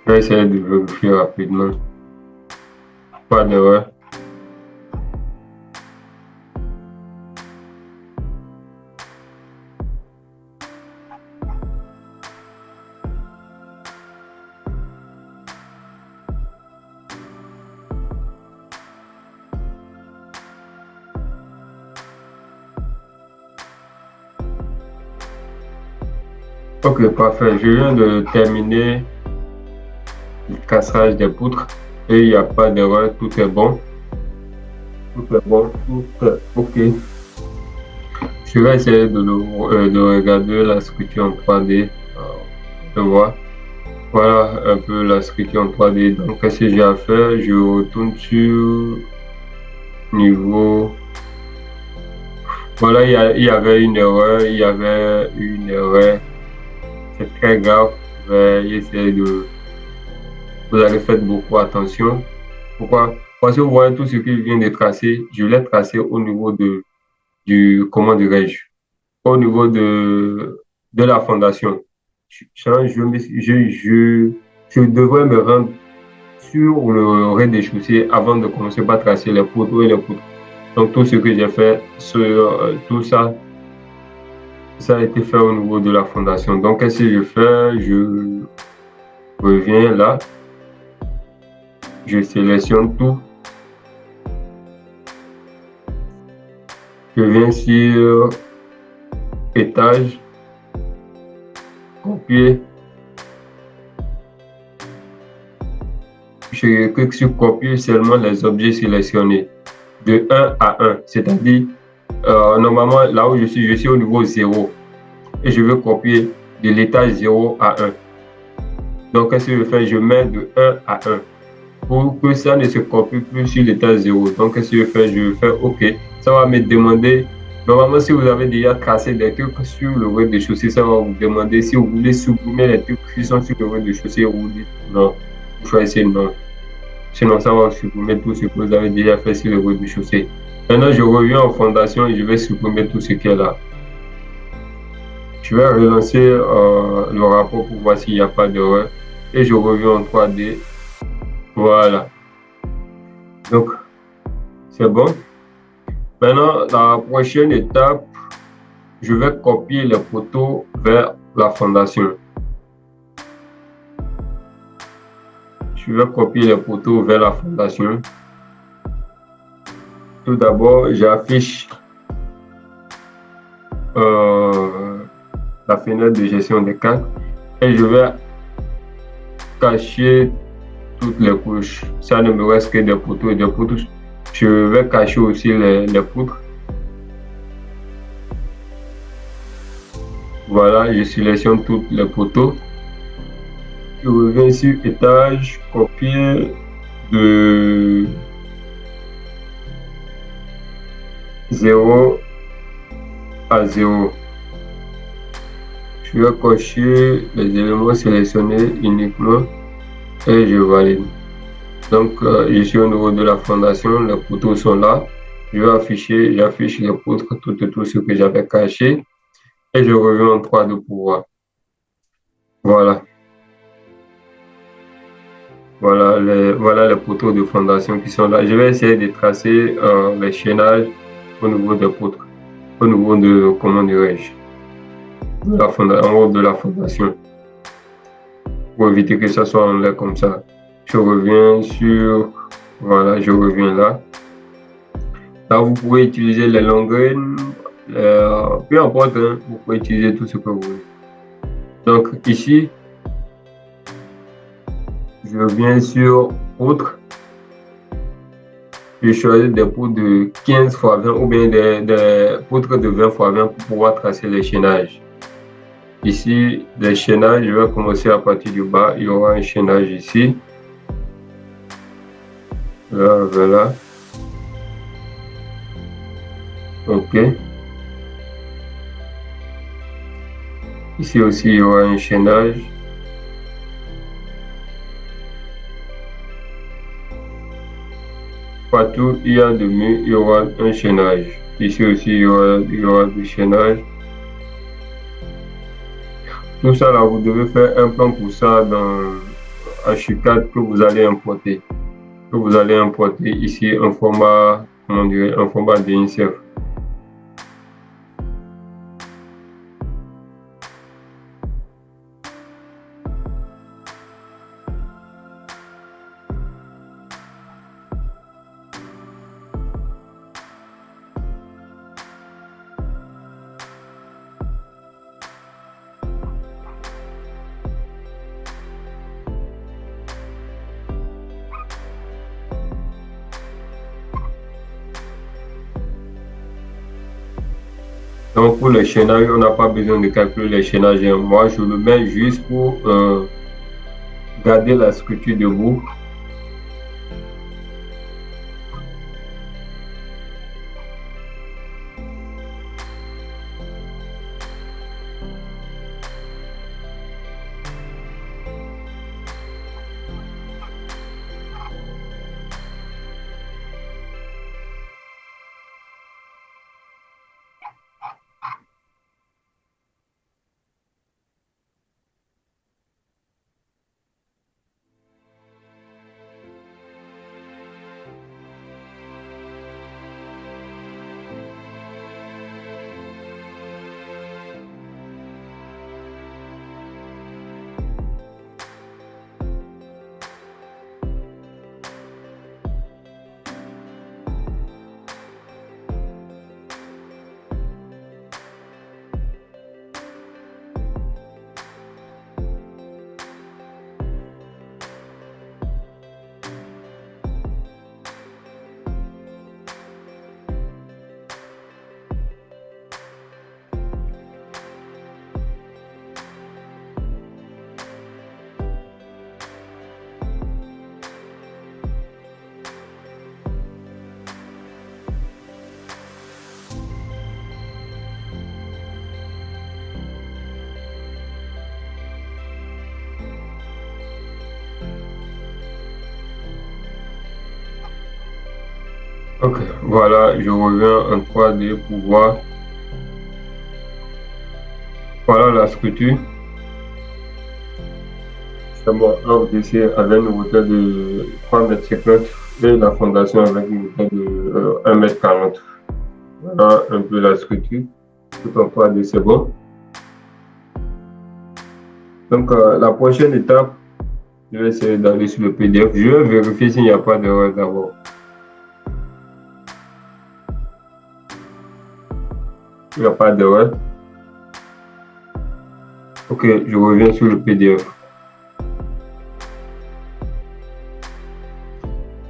[SPEAKER 1] Je vais essayer de vérifier rapidement. Pas d'erreur. OK, parfait. Je viens de terminer le cassage des poutres et il n'y a pas d'erreur. Tout est bon. Tout est bon. Tout est OK. Je vais essayer de regarder la structure en 3D. De voir. Voilà un peu la structure en 3D. Donc, qu'est-ce que j'ai à faire? Je retourne sur niveau. Voilà, il y avait une erreur. Il y avait une erreur. C'est très grave. Je vais essayer de. Vous allez faire beaucoup attention. Pourquoi? Parce que vous voyez tout ce que je viens de tracer. Je l'ai tracé au niveau comment dirais-je? Au niveau de la fondation. Je devrais me rendre sur le rez-de-chaussée avant de commencer par tracer les poteaux et les poutres. Donc, tout ce que j'ai fait, tout ça, ça a été fait au niveau de la fondation. Donc, qu'est-ce que je fais? Je reviens là. Je sélectionne tout. Je viens sur étage, copier. Je clique sur copier seulement les objets sélectionnés de 1 à 1. C'est-à-dire, normalement, là où je suis au niveau 0. Et je veux copier de l'étage 0 à 1. Donc, qu'est-ce que je fais? Je mets de 1 à 1 pour que ça ne se copie plus sur l'étage 0. Donc, qu'est-ce que je fais? Je fais OK. Ça va me demander, normalement, si vous avez déjà tracé des trucs sur le rez-de-chaussée, ça va vous demander si vous voulez supprimer les trucs qui sont sur le rez-de-chaussée, vous dites non. Vous choisissez non. Sinon, ça va supprimer tout ce que vous avez déjà fait sur le rez-de-chaussée. Maintenant, je reviens en fondation et je vais supprimer tout ce qui est là. Je vais relancer le rapport pour voir s'il n'y a pas d'erreur. Et je reviens en 3D. Voilà. Donc, c'est bon. Maintenant, la prochaine étape, je vais copier les poteaux vers la fondation. Je vais copier les poteaux vers la fondation. Tout d'abord, j'affiche la fenêtre de gestion des calques et je vais cacher toutes les couches. Ça ne me reste que des poteaux et des poutres. Je vais cacher aussi les poutres. Voilà, je sélectionne toutes les poteaux. Je reviens sur étage, copier de 0 à 0. Je vais cocher les éléments sélectionnés uniquement et je valide. Donc, je suis au niveau de la fondation, les poteaux sont là. Je vais afficher, j'affiche les poutres, tout ce que j'avais caché et je reviens en 3 de pouvoir. Voilà. Voilà les poteaux de fondation qui sont là. Je vais essayer de tracer les chaînages au niveau des poutres, au niveau de, comment dirais-je, en haut de la fondation, pour éviter que ça soit en l'air comme ça. Je reviens sur, voilà, je reviens là. Là, vous pouvez utiliser les longueurs, peu importe, hein, vous pouvez utiliser tout ce que vous voulez. Donc ici, je viens sur poutres. Je choisis des poutres de 15 x 20 ou bien des poutres de 20 x 20 pour pouvoir tracer les chaînages. Ici, les chaînages, je vais commencer à partir du bas. Il y aura un chaînage ici. Là, voilà. OK. Ici aussi, il y aura un chaînage. Partout, il y a de murs, il y aura un chaînage. Ici aussi, il y aura du chaînage. Tout ça, là, vous devez faire un plan pour ça dans Archicad que vous allez importer. Que vous allez importer ici un format, comment dire, un format DNCF. Donc pour les chaînages, on n'a pas besoin de calculer les chaînages. Moi, je le mets juste pour garder la structure debout. Ok, voilà, je reviens en 3D pour voir. Voilà la structure. C'est mon RDC avec une hauteur de 3,50 m et la fondation avec une hauteur de 1,40 m. Voilà un peu la structure. Tout en 3D, c'est bon. Donc, la prochaine étape, je vais essayer d'aller sur le PDF. Je vais vérifier s'il n'y a pas d'erreur d'abord. Il n'y a pas d'erreur. Ok, je reviens sur le PDF.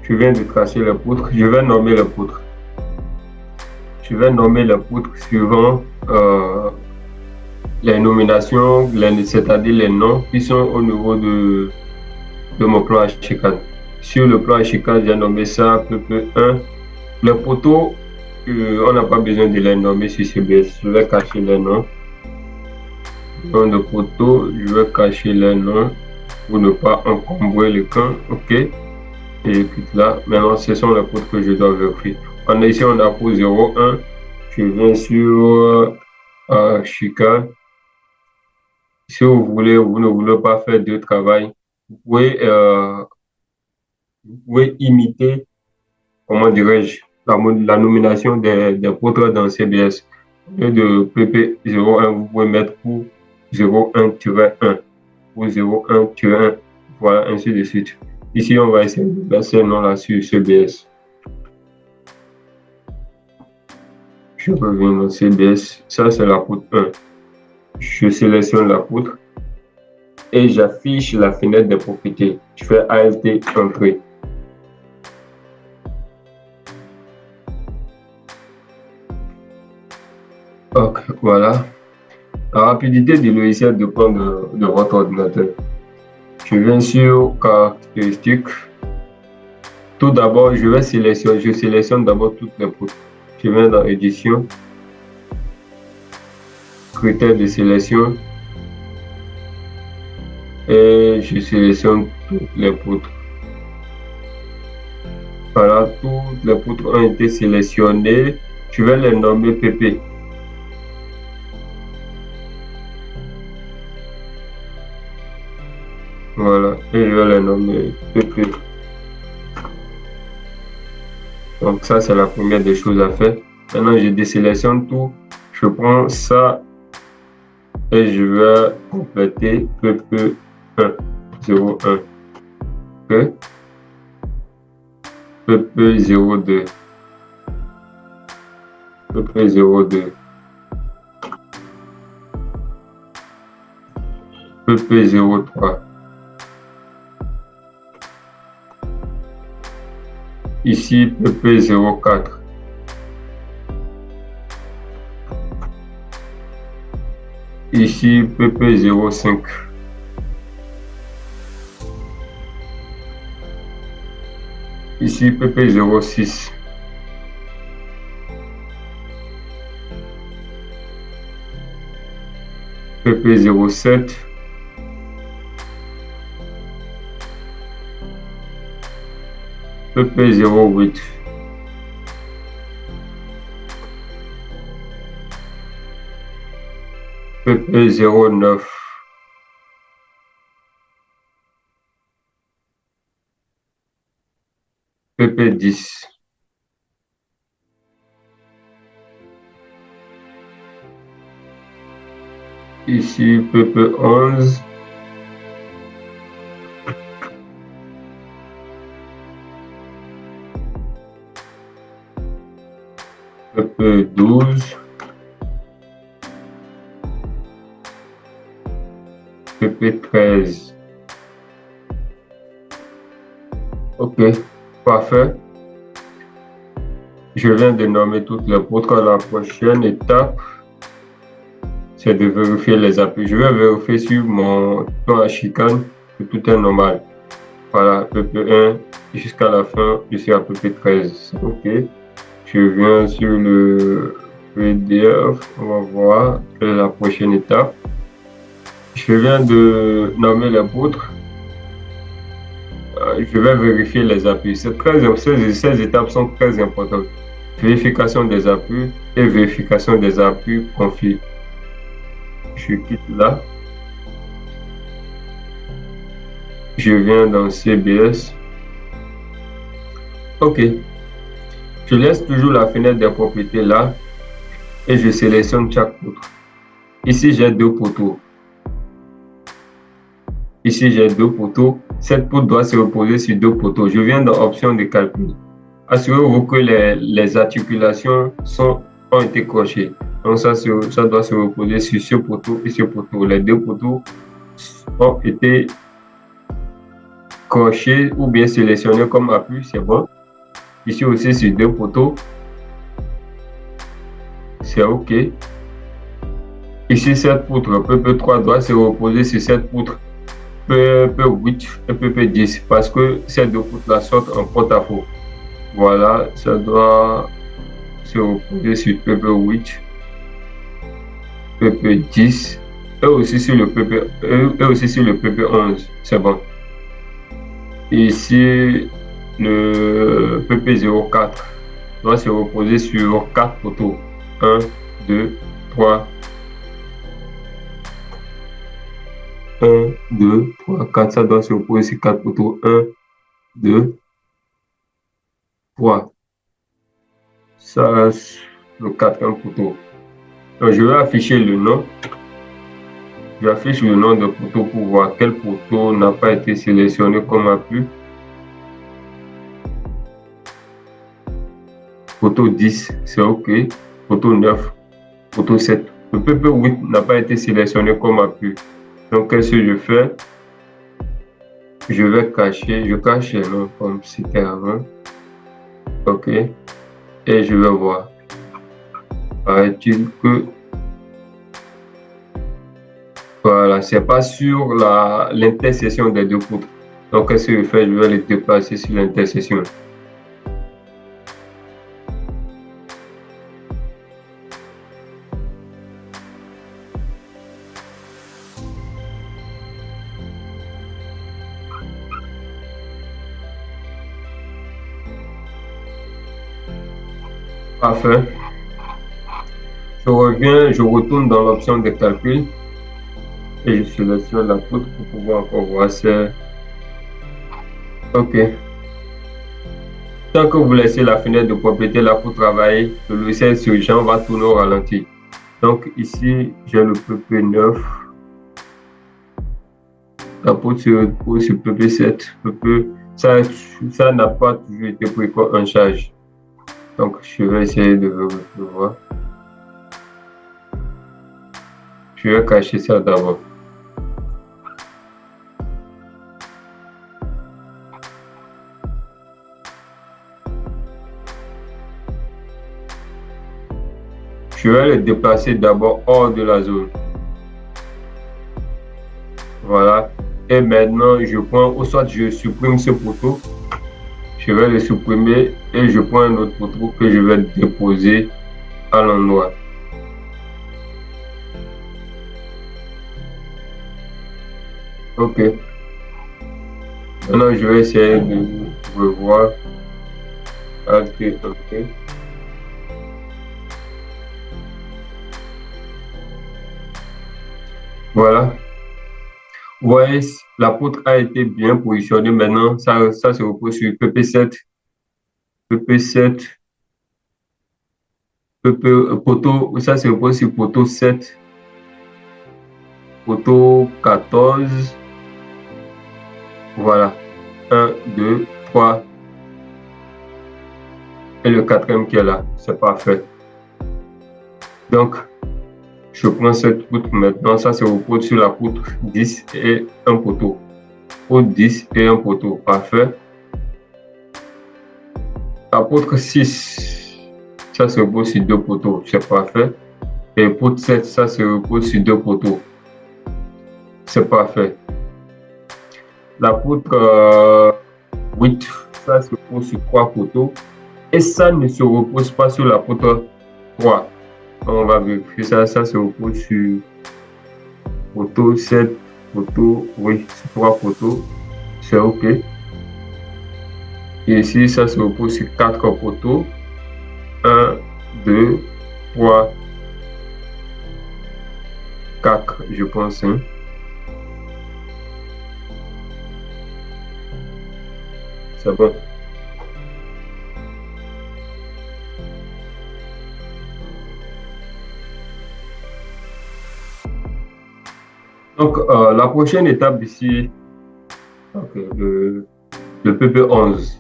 [SPEAKER 1] Je viens de tracer les poutres. Je vais nommer les poutres. Je vais nommer les poutres suivant les nominations, c'est-à-dire les noms qui sont au niveau de mon plan archicad. Sur le plan archicad, j'ai nommé ça PP1. Les poteaux, on n'a pas besoin de les nommer sur CBS. Je vais cacher les noms. Nom de poteaux, je vais cacher les noms pour ne pas encombrer le camp. OK. Et puis là, maintenant, ce sont les poteaux que je dois vérifier. Ici, on a pour 0,1. Je viens sur archicad. Si vous voulez, vous ne voulez pas faire de travail, vous pouvez imiter, comment dirais-je, la nomination des poutres dans CBS. Au lieu de PP01, vous pouvez mettre pour 01-1, pour 01-1, voilà, ainsi de suite. Ici, on va essayer de mettre ces noms-là sur CBS. Je reviens dans CBS. Ça, c'est la poutre 1. Je sélectionne la poutre et j'affiche la fenêtre des propriétés. Je fais Alt Entrée. Ok, voilà. La rapidité du logiciel dépend de votre ordinateur. Je viens sur caractéristiques. Tout d'abord, je sélectionne d'abord toutes les poutres. Je viens dans édition, critères de sélection et je sélectionne toutes les poutres. Voilà, toutes les poutres ont été sélectionnées. Je vais les nommer PP. Voilà, et je vais les nommer PP. Donc ça, c'est la première des choses à faire. Maintenant, je désélectionne tout. Je prends ça et je vais compléter PP1, 01. OK. PP02. PP02. PP03. Ici, PP04. Ici, PP05. Ici, PP06. PP07. PP08. PP09. PP10. Ici, PP11. PP12. PP13. OK, parfait. Je viens de nommer toutes les poutres. La prochaine étape, c'est de vérifier les appuis. Je vais vérifier sur mon plan à chicane que tout est normal. Voilà, PP1 jusqu'à la fin, je suis à PP13. OK. Je viens sur le PDF. On va voir la prochaine étape. Je viens de nommer les poutres. Je vais vérifier les appuis. Ces étapes sont très importantes. Vérification des appuis et vérification des appuis conflit. Je quitte là. Je viens dans CBS. OK. Je laisse toujours la fenêtre des propriétés là et je sélectionne chaque poutre. Ici, j'ai deux poteaux. Ici, j'ai deux poteaux. Cette poutre doit se reposer sur deux poteaux. Je viens dans option de calcul. Assurez-vous que les articulations ont été cochées. Donc, ça doit se reposer sur ce poteau et ce poteau. Les deux poteaux ont été cocher ou bien sélectionner comme appui, c'est bon. Ici aussi sur 2 poteaux, c'est OK. Ici, cette poutre PP3 doit se reposer sur cette poutre PP8 et PP10 parce que ces deux poutres-là sortent en porte-à-faux. Voilà, ça doit se reposer sur PP8, PP10 et aussi sur le PP11. C'est bon. Ici, le PP04 doit se reposer sur 4 poteaux. 1, 2, 3, 1, 2, 3, 4. Ça doit se reposer sur 4 poteaux. 1, 2, 3. Ça, le quatrième poteau. Donc, je vais afficher le nom. J'affiche le nom de poteau pour voir quel poteau n'a pas été sélectionné comme appui. Poteau 10, c'est OK. Poteau 9, poteau 7. Le PP8 n'a pas été sélectionné comme appui. Donc, qu'est-ce que je fais? Je vais cacher, je cache les noms comme c'était avant. OK. Et je vais voir. Paraît-il que voilà, c'est pas sur l'intersection des deux poutres. Donc, qu'est-ce que je fais? Je vais les déplacer sur l'intersection. Parfait. Je reviens, je retourne dans l'option de calcul et je sélectionne la poutre pour pouvoir encore voir. C'est OK. Tant que vous laissez la fenêtre de propriété là pour travailler, le logiciel Surgeon va tourner au ralenti. Donc ici, j'ai le PP9. La poutre se repose sur PP7. Ça n'a pas toujours été pris en charge. Donc je vais essayer de le voir. Je vais cacher ça d'abord. Je vais le déplacer d'abord hors de la zone. Voilà. Et maintenant, je prends, ou soit je supprime ce poteau. Je vais le supprimer et je prends un autre poteau que je vais déposer à l'endroit. OK. Maintenant, je vais essayer de revoir. OK. Voilà. Vous voyez, la poutre a été bien positionnée. Maintenant, ça se repose sur PP7. PP7. Poteau, ça se repose sur poteau 7. Poteau 14. Voilà. 1, 2, 3. Et le quatrième qui est là. C'est parfait. Donc, je prends cette poutre maintenant. Ça se repose sur la poutre 10 et un poteau. Poutre 10 et un poteau. Parfait. La poutre 6, ça se repose sur 2 poteaux. C'est parfait. Et poutre 7, ça se repose sur 2 poteaux. C'est parfait. La poutre 8, ça se repose sur 3 poteaux. Et ça ne se repose pas sur la poutre 3. On va vérifier ça. Ça se repose sur poteau 7, poteau, oui, sur 3 poteaux. C'est OK. Et ici, ça se repose sur 4 poteaux. 1, 2, 3, 4, je pense. Hein. C'est bon. Donc, la prochaine étape ici, okay, le PP11.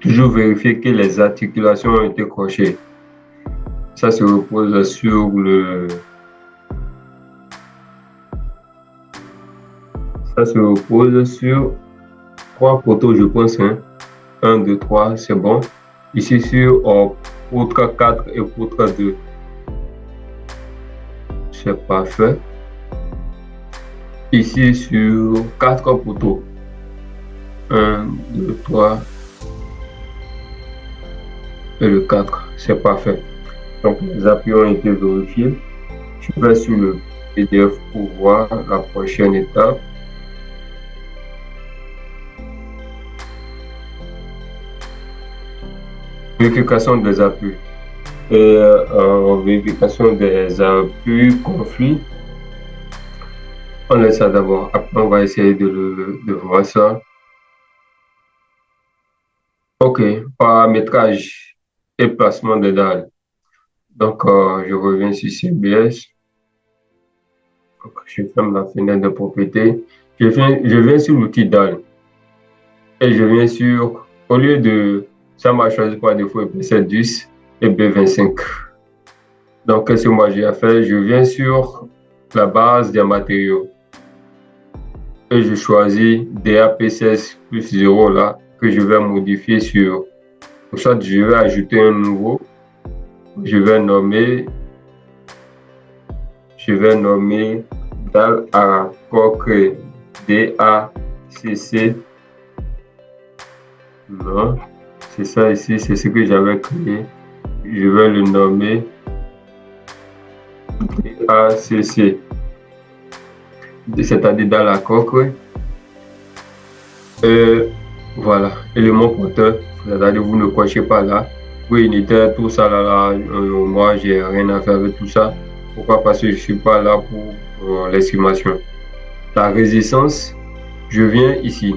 [SPEAKER 1] Toujours vérifier que les articulations ont été crochées. Ça se repose sur Ça se repose sur 3 poteaux, je pense. Hein. 1, 2, 3, c'est bon. Ici sur poutre 4 et poutre 2. C'est parfait. Ici sur 4 poteaux. 1, 2, 3 et le 4. C'est parfait. Donc les appuis ont été vérifiés. Je vais sur le PDF pour voir la prochaine étape. Vérification des appuis. Et vérification des appuis conflits. On laisse ça d'abord. Après, on va essayer de voir ça. OK. Paramétrage et placement des dalles. Donc, je reviens sur CBS. Donc, je ferme la fenêtre de propriété. Je viens sur l'outil dalle. Et je viens sur, au lieu de, ça m'a choisi par défaut épaisseur 10 et B25. Donc, qu'est-ce que moi j'ai à faire? Je viens sur la base des matériaux. Et je choisis DAP16 plus 0 là, que je vais modifier sur. Pour ça, je vais ajouter un nouveau. Je vais nommer dalle à coque DACC. Non, c'est ça ici, c'est ce que j'avais créé. Je vais le nommer DACC. C'est-à-dire dalle à coque. Voilà, élément porteur, c'est-à-dire vous ne cochez pas là. Vous unitaire, tout ça là, moi j'ai rien à faire avec tout ça. Pourquoi? Parce que je ne suis pas là pour l'estimation. La résistance, je viens ici.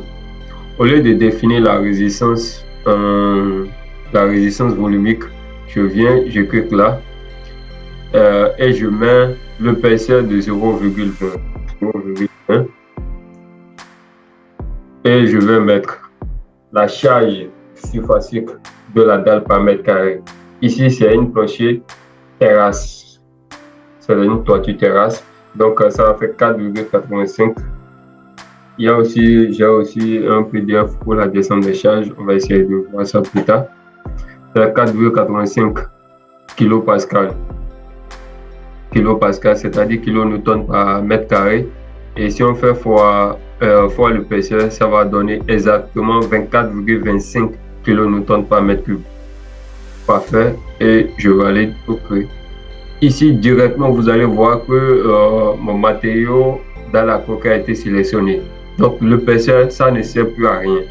[SPEAKER 1] Au lieu de définir la résistance volumique, je clique là et je mets l'épaisseur de 0,20. Et je vais mettre la charge surfacique de la dalle par mètre carré. Ici, c'est une plancher terrasse. C'est une toiture terrasse. Donc, ça va faire 4,85. J'ai aussi un PDF pour la descente des charges. On va essayer de voir ça plus tard. C'est 4,85 kPa. Kilopascal, c'est-à-dire kilonewton par mètre carré. Et si on fait fois l'épaisseur, ça va donner exactement 24,25 kN par mètre cube. Parfait. Et je valide OK. Ici, directement, vous allez voir que mon matériau dans la coque a été sélectionné. Donc, l'épaisseur, ça ne sert plus à rien.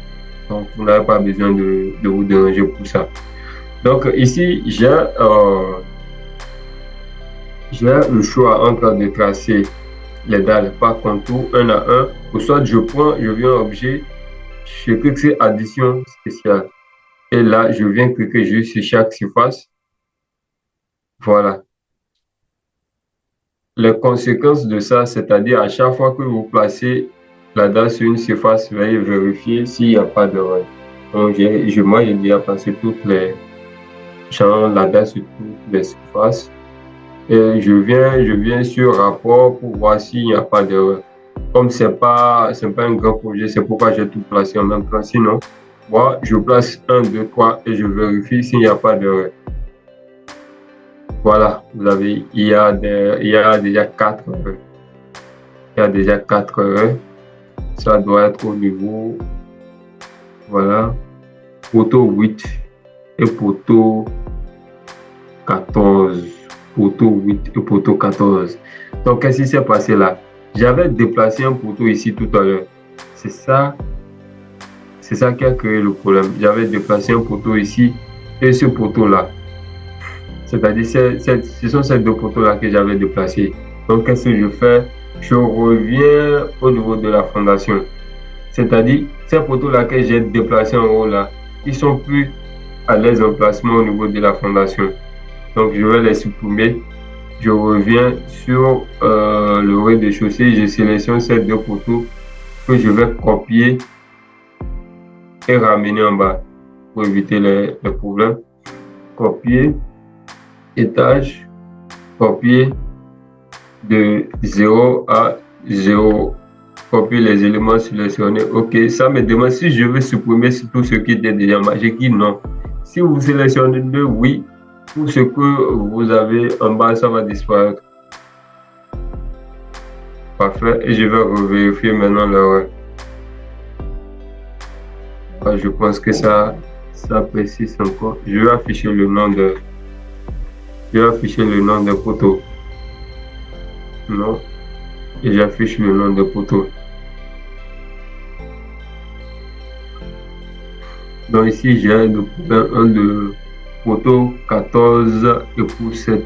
[SPEAKER 1] Donc, vous n'avez pas besoin de vous déranger pour ça. Donc, ici, j'ai le choix entre de tracer les dalles par contour un à un, ou soit je viens objet, je clique sur addition spéciale. Et là, je viens cliquer juste sur chaque surface. Voilà. Les conséquences de ça, c'est-à-dire à chaque fois que vous placez la dalle sur une surface, veuillez vérifier s'il n'y a pas d'erreur. Donc, moi, j'ai déjà passé toutes les la dalle sur toutes les surfaces. Et je viens sur rapport pour voir s'il n'y a pas d'erreur. Comme c'est pas un grand projet, c'est pourquoi j'ai tout placé en même temps. Sinon, moi, je place 1, 2, 3 et je vérifie s'il n'y a pas d'erreur. Voilà, vous avez, il y a déjà 4 erreurs. Il y a déjà 4 erreurs. Ça doit être au niveau, voilà, poteau 8 et poteau 14. Poteau 8 et poteau 14. Donc, qu'est-ce qui s'est passé là? J'avais déplacé un poteau ici tout à l'heure. C'est ça qui a créé le problème. J'avais déplacé un poteau ici et ce poteau-là. C'est-à-dire, ce sont ces deux poteaux-là que j'avais déplacés. Donc, qu'est-ce que je fais? Je reviens au niveau de la fondation. C'est-à-dire, ces poteaux-là que j'ai déplacés en haut là, ils sont plus à l'aise emplacement au niveau de la fondation. Donc, je vais les supprimer. Je reviens sur le rez-de-chaussée. Je sélectionne ces deux poteaux que je vais copier et ramener en bas pour éviter les problèmes. Copier, étage, copier de 0 à 0. copier les éléments sélectionnés. OK, ça me demande si je veux supprimer tout ce qui était déjà marqué. J'ai dit non. Si vous sélectionnez deux, oui. Tout ce que vous avez en bas, ça va disparaître. Parfait. Et je vais revérifier maintenant l'heure. Je pense que ça précise encore. Je vais afficher le nom de poteau. Non. Et j'affiche le nom de poteau. Donc ici, j'ai le problème 1 de poteau 14 et pour 7.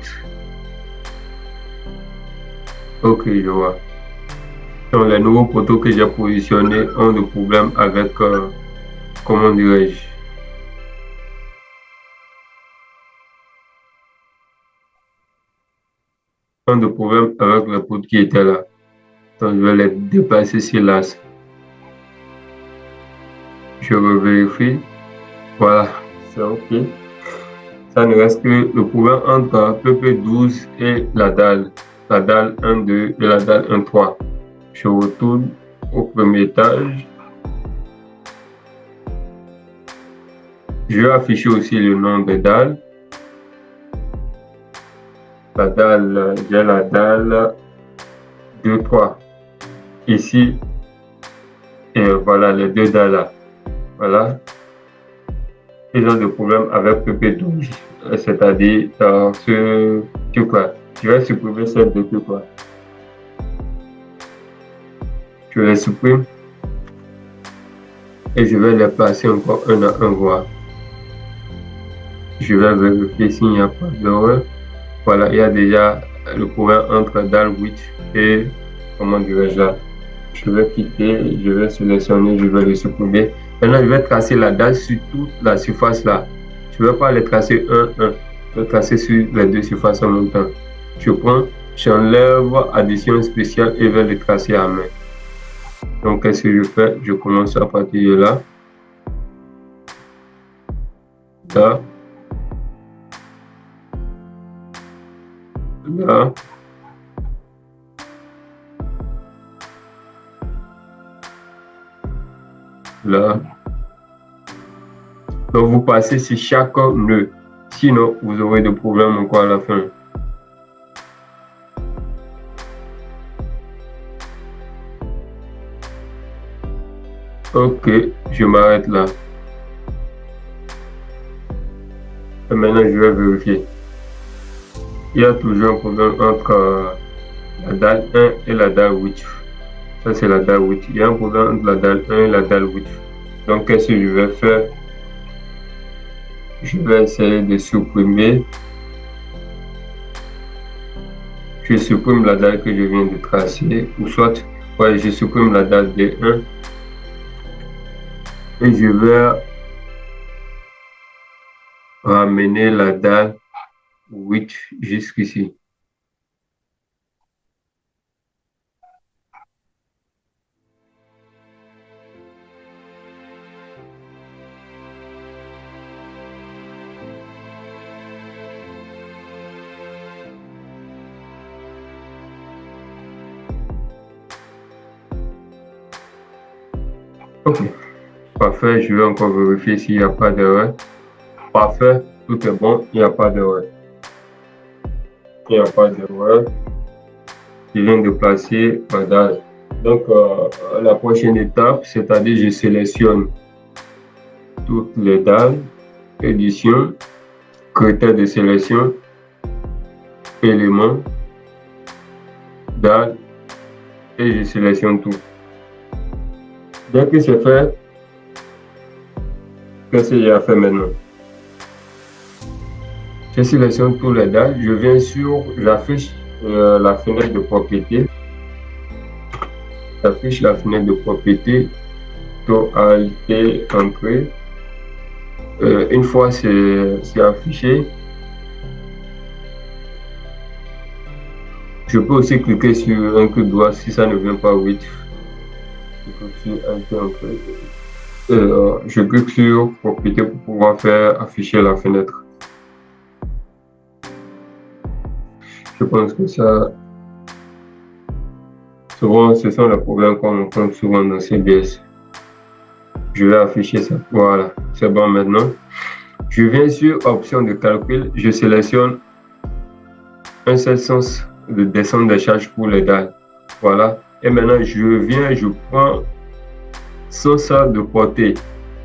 [SPEAKER 1] Ok, je vois. Donc les nouveaux poteaux que j'ai positionnés ont de problème avec, comment dirais-je, ont de problème avec les poteaux qui étaient là. Donc je vais les déplacer sur l'as. Je revérifie. Voilà, c'est ok. Ça ne reste que le problème entre PP12 et la dalle 1.2 et la dalle 1.3. Je retourne au premier étage. Je vais afficher aussi le nom des dalles. J'ai la dalle 2.3 ici. Et voilà les deux dalles là. Voilà. Ils ont des problèmes avec PP12, c'est-à-dire ce truc-là. Je vais supprimer ces deux trucs-là. Je les supprime et je vais les placer encore un à un voir. Je vais vérifier s'il n'y a pas d'erreur. Voilà, il y a déjà le problème entre dalle 8 et, comment dirais-je là. Je vais quitter, je vais sélectionner, je vais le supprimer. Maintenant, je vais tracer la dalle sur toute la surface là. Je ne vais pas les tracer un. Je vais tracer sur les deux surfaces en même temps. Je prends, j'enlève addition spéciale et je vais le tracer à main. Donc, qu'est-ce que je fais? Je commence à partir de là. Là. Là. Là. Donc, vous passez sur chaque nœud. Sinon, vous aurez des problèmes encore à la fin. Ok, je m'arrête là. Et maintenant, je vais vérifier. Il y a toujours un problème entre la dalle 1 et la dalle 8. Ça, c'est la dalle 8. Il y a un problème entre la dalle 1 et la dalle 8. Donc, qu'est-ce que je vais faire? Je vais essayer de supprimer. Je supprime la dalle que je viens de tracer. Ou soit, ouais, je supprime la dalle D1. Et je vais ramener la dalle 8 jusqu'ici. Ok, parfait. Je vais encore vérifier s'il n'y a pas d'erreur. Parfait, tout est bon, il n'y a pas d'erreur. Il n'y a pas d'erreur. Je viens de placer ma dalle. Donc, la prochaine étape, c'est-à-dire je sélectionne toutes les dalles, édition, critères de sélection, éléments, dalles, et je sélectionne tout. Dès que c'est fait, qu'est-ce que j'ai à faire maintenant? Je sélectionne tous les dalles, je viens sur, j'affiche la fenêtre de propriété. J'affiche la fenêtre de propriété, tonalité, entrée. Une fois c'est affiché, je peux aussi cliquer sur un clic droit si ça ne vient pas 8. Je clique sur propriété pour pouvoir faire afficher la fenêtre. Je pense que ça Souvent, ce sont les problèmes qu'on rencontre souvent dans CBS. Je vais afficher ça. Voilà, c'est bon maintenant. Je viens sur option de calcul, je sélectionne un seul sens de descente des charges pour les dalles. Voilà. Et maintenant, je prends sens de portée.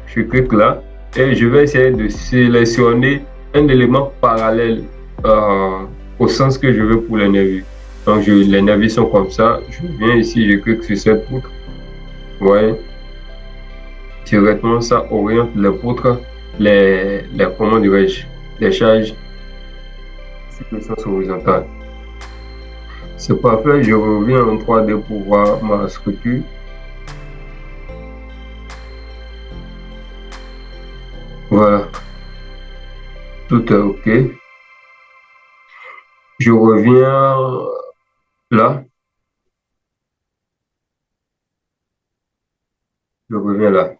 [SPEAKER 1] Je clique là et je vais essayer de sélectionner un élément parallèle au sens que je veux pour les nervis. Donc, les nervis sont comme ça. Je viens ici, je clique sur cette poutre. Vous voyez, directement, ça oriente les poutres, comment dirais-je, les charges sur le sens horizontal. C'est parfait. Je reviens en 3D pour voir ma structure. Voilà. Tout est OK. Je reviens là. Je reviens là.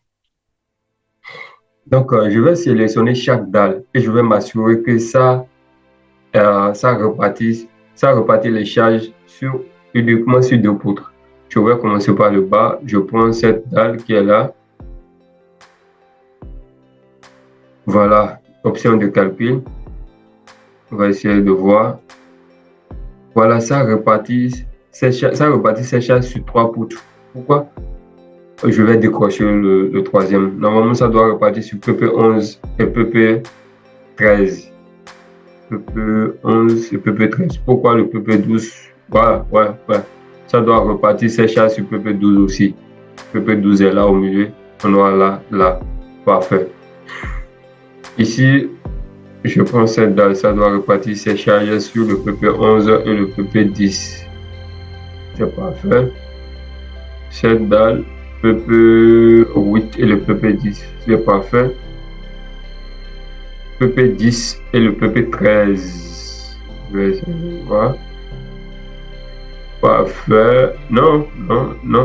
[SPEAKER 1] Donc, je vais sélectionner chaque dalle et je vais m'assurer que ça repartit les charges uniquement sur deux poutres. Je vais commencer par le bas. Je prends cette dalle qui est là. Voilà, option de calcul. On va essayer de voir. Voilà, ça repartit ces charges sur trois poutres. Pourquoi? Je vais décrocher le troisième. Normalement, ça doit repartir sur PP11 et PP13. PP11 et PP13. Pourquoi le PP12? Voilà, ouais. Ça doit repartir ces charges sur PP12 aussi. PP12 est là au milieu. On aura là. Parfait. Ici, je prends cette dalle. Ça doit repartir ces charges sur le PP11 et le PP10. C'est parfait. Cette dalle, PP8 et le PP10. C'est parfait. PP10 et le PP13. Je vais essayer de voir. Parfait. Non.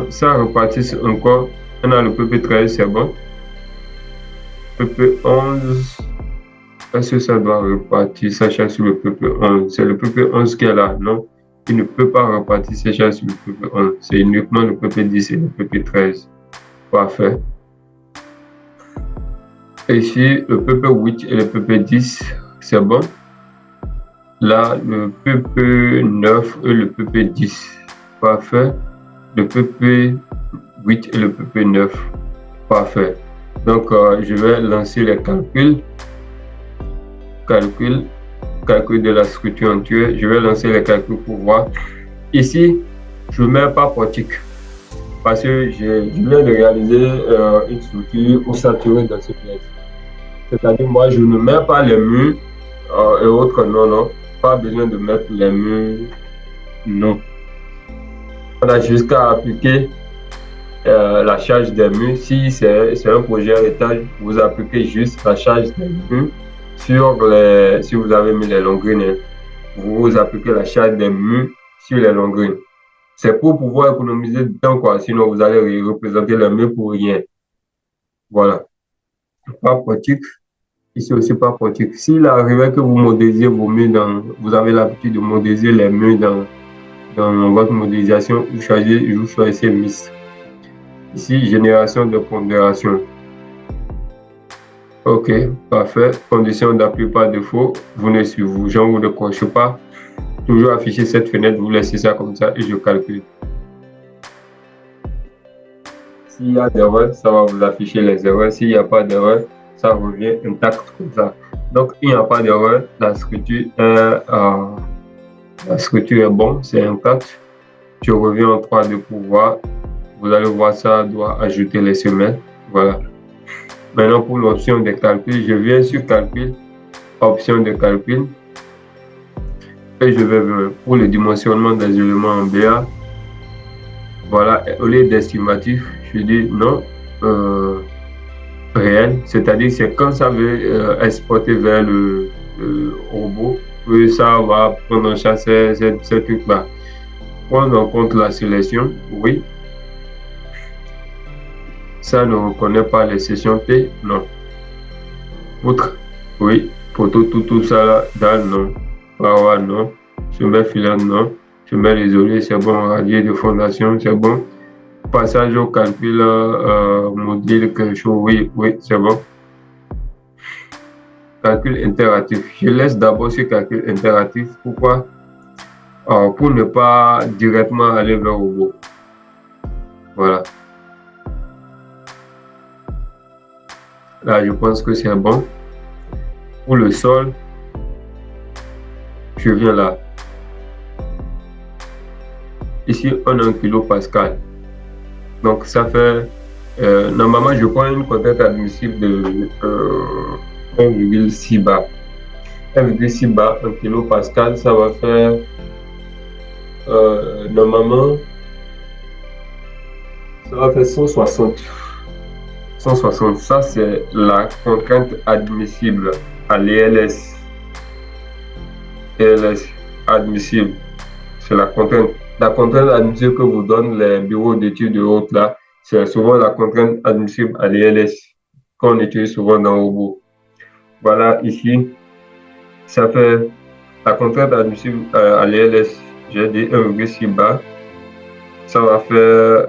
[SPEAKER 1] Ça repartit encore. On a le PP13, c'est bon. PP11. Est-ce que ça doit repartir sa charge sur le PP11? C'est le PP11 qui est là, non? Il ne peut pas repartir ses charges sur le PP11. C'est uniquement le PP10 et le PP13. Parfait. Ici, le PP8 et le PP10, c'est bon. Là, le PP9 et le PP10. Parfait. Le PP8 et le PP9. Parfait. Donc, je vais lancer les calculs. Calcul de la structure entière. Je vais lancer les calculs pour voir. Ici, je ne mets pas portique parce que je viens de réaliser une structure saturée dans ce pièce. C'est-à-dire, moi, je ne mets pas les murs et autres. Non. Pas besoin de mettre les murs. Non. On a jusqu'à appliquer la charge des murs. Si c'est un projet à étage, vous appliquez juste la charge des murs. Si vous avez mis les longrines, vous appliquez la charge des murs sur les longrines. C'est pour pouvoir économiser du temps, quoi. Sinon, vous allez représenter les murs pour rien. Voilà. Pas pratique. Ici aussi, pas pratique. S'il arrivait que vous modélisiez vos murs vous avez l'habitude de modéliser les murs dans votre modélisation, vous choisissez Mist. Ici, génération de pondération. OK, parfait. Condition d'appui par défaut. Vous ne cochez pas. Toujours afficher cette fenêtre, vous laissez ça comme ça et je calcule. S'il y a des erreurs, ça va vous afficher les erreurs. S'il n'y a pas d'erreur, ça revient intact comme ça. Donc, il n'y a pas d'erreur. La structure est bonne, c'est intact. Je reviens en 3D pour voir. Vous allez voir, ça doit ajouter les semelles. Voilà. Maintenant, pour l'option de calcul, je viens sur calcul, option de calcul. Et je vais pour le dimensionnement des éléments en BA. Voilà, au lieu d'estimatif, je dis non, réel. C'est-à-dire c'est quand ça veut exporter vers le robot que ça va prendre en charge ces trucs-là. Prendre en compte la sélection, oui. Ça ne reconnaît pas les sessions T, non. Outre, oui. Photo, tout ça là, dalle, non. Power, non. Chemin filant, non. Semelle isolée, c'est bon. Radier de fondation, c'est bon. Passage au calcul module quelque chose, oui, oui, c'est bon. Calcul interactif. Je laisse d'abord ce calcul interactif. Pourquoi? Pour ne pas directement aller vers le robot. Voilà. Là, je pense que c'est bon. Pour le sol, je viens là. Ici, on a 1 kilopascal. Donc, ça fait... normalement, je prends une contrainte admissible de 1,6 bar. 1,6 bar, 1 kilopascal, ça va faire... normalement, ça va faire 160. 160, ça c'est la contrainte admissible à l'ELS. ELS admissible, c'est la contrainte. La contrainte admissible que vous donnent les bureaux d'études de haute là, c'est souvent la contrainte admissible à l'ELS qu'on utilise souvent dans le robot. Voilà, ici, ça fait la contrainte admissible à l'ELS, j'ai dit 1,6 bar. Ça va faire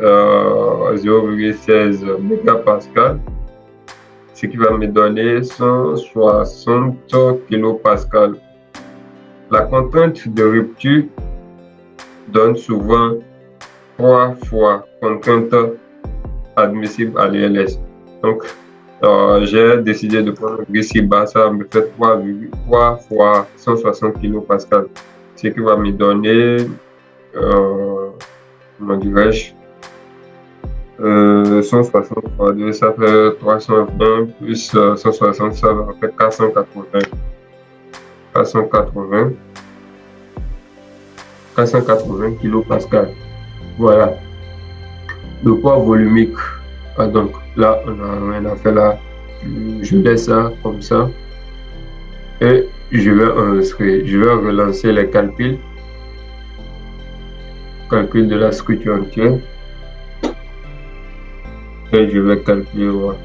[SPEAKER 1] 0,16 mégapascal, ce qui va me donner 160 kilopascal. La contrainte de rupture donne souvent 3 fois contrainte admissible à l'ELS. Donc, j'ai décidé de prendre le 6 bas, ça me fait 3 fois 160 kilopascal, ce qui va me donner, comment dirais-je, 160 fois 2, ça fait 320 plus 160, ça va faire 480. 480 kilopascal. Voilà. Le poids volumique. Donc là, on n'a rien à faire là. Je laisse ça comme ça. Et je vais enregistrer. Je vais relancer les calculs. Calcul de la structure entière. Et je vais calculer. Voilà.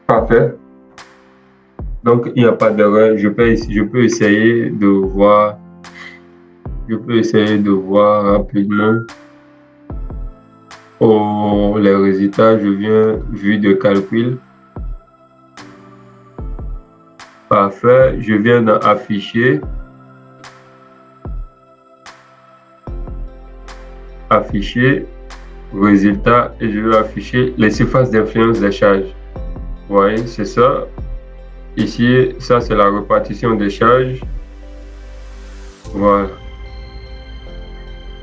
[SPEAKER 1] Parfait. Donc, il n'y a pas d'erreur. Je peux essayer de voir. Je peux essayer de voir rapidement les résultats. Je viens vue de calcul. Parfait. Je viens d'afficher. Afficher résultat et je vais afficher les surfaces d'influence des charges. Vous voyez, c'est ça. Ici, ça c'est la répartition des charges. Voilà.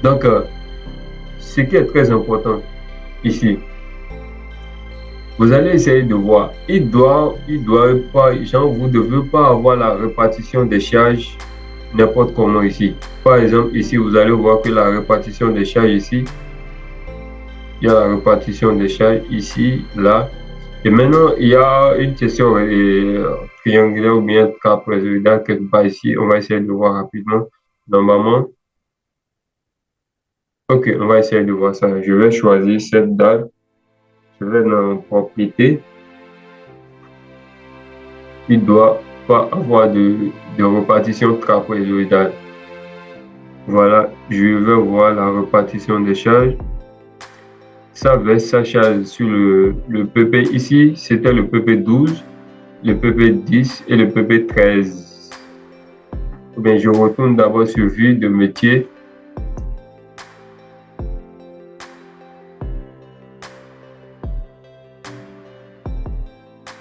[SPEAKER 1] Donc, ce qui est très important ici, vous allez essayer de voir. Il doit pas, genre, vous ne devez pas avoir la répartition des charges n'importe comment ici. Par exemple, ici, vous allez voir que la répartition des charges ici, il y a la répartition des charges ici, là. Et maintenant, il y a une question triangulaire ou bien trapézoïdale quelque part ici. On va essayer de voir rapidement. Normalement, ok, on va essayer de voir ça. Je vais choisir cette dalle. Je vais dans propriété. Il ne doit pas avoir de répartition trapézoïdale. Voilà, je vais voir la répartition des charges. Ça verse sa charge sur le PP ici, c'était le PP 12, le PP 10 et le PP 13. Bien, je retourne d'abord sur vue de métier.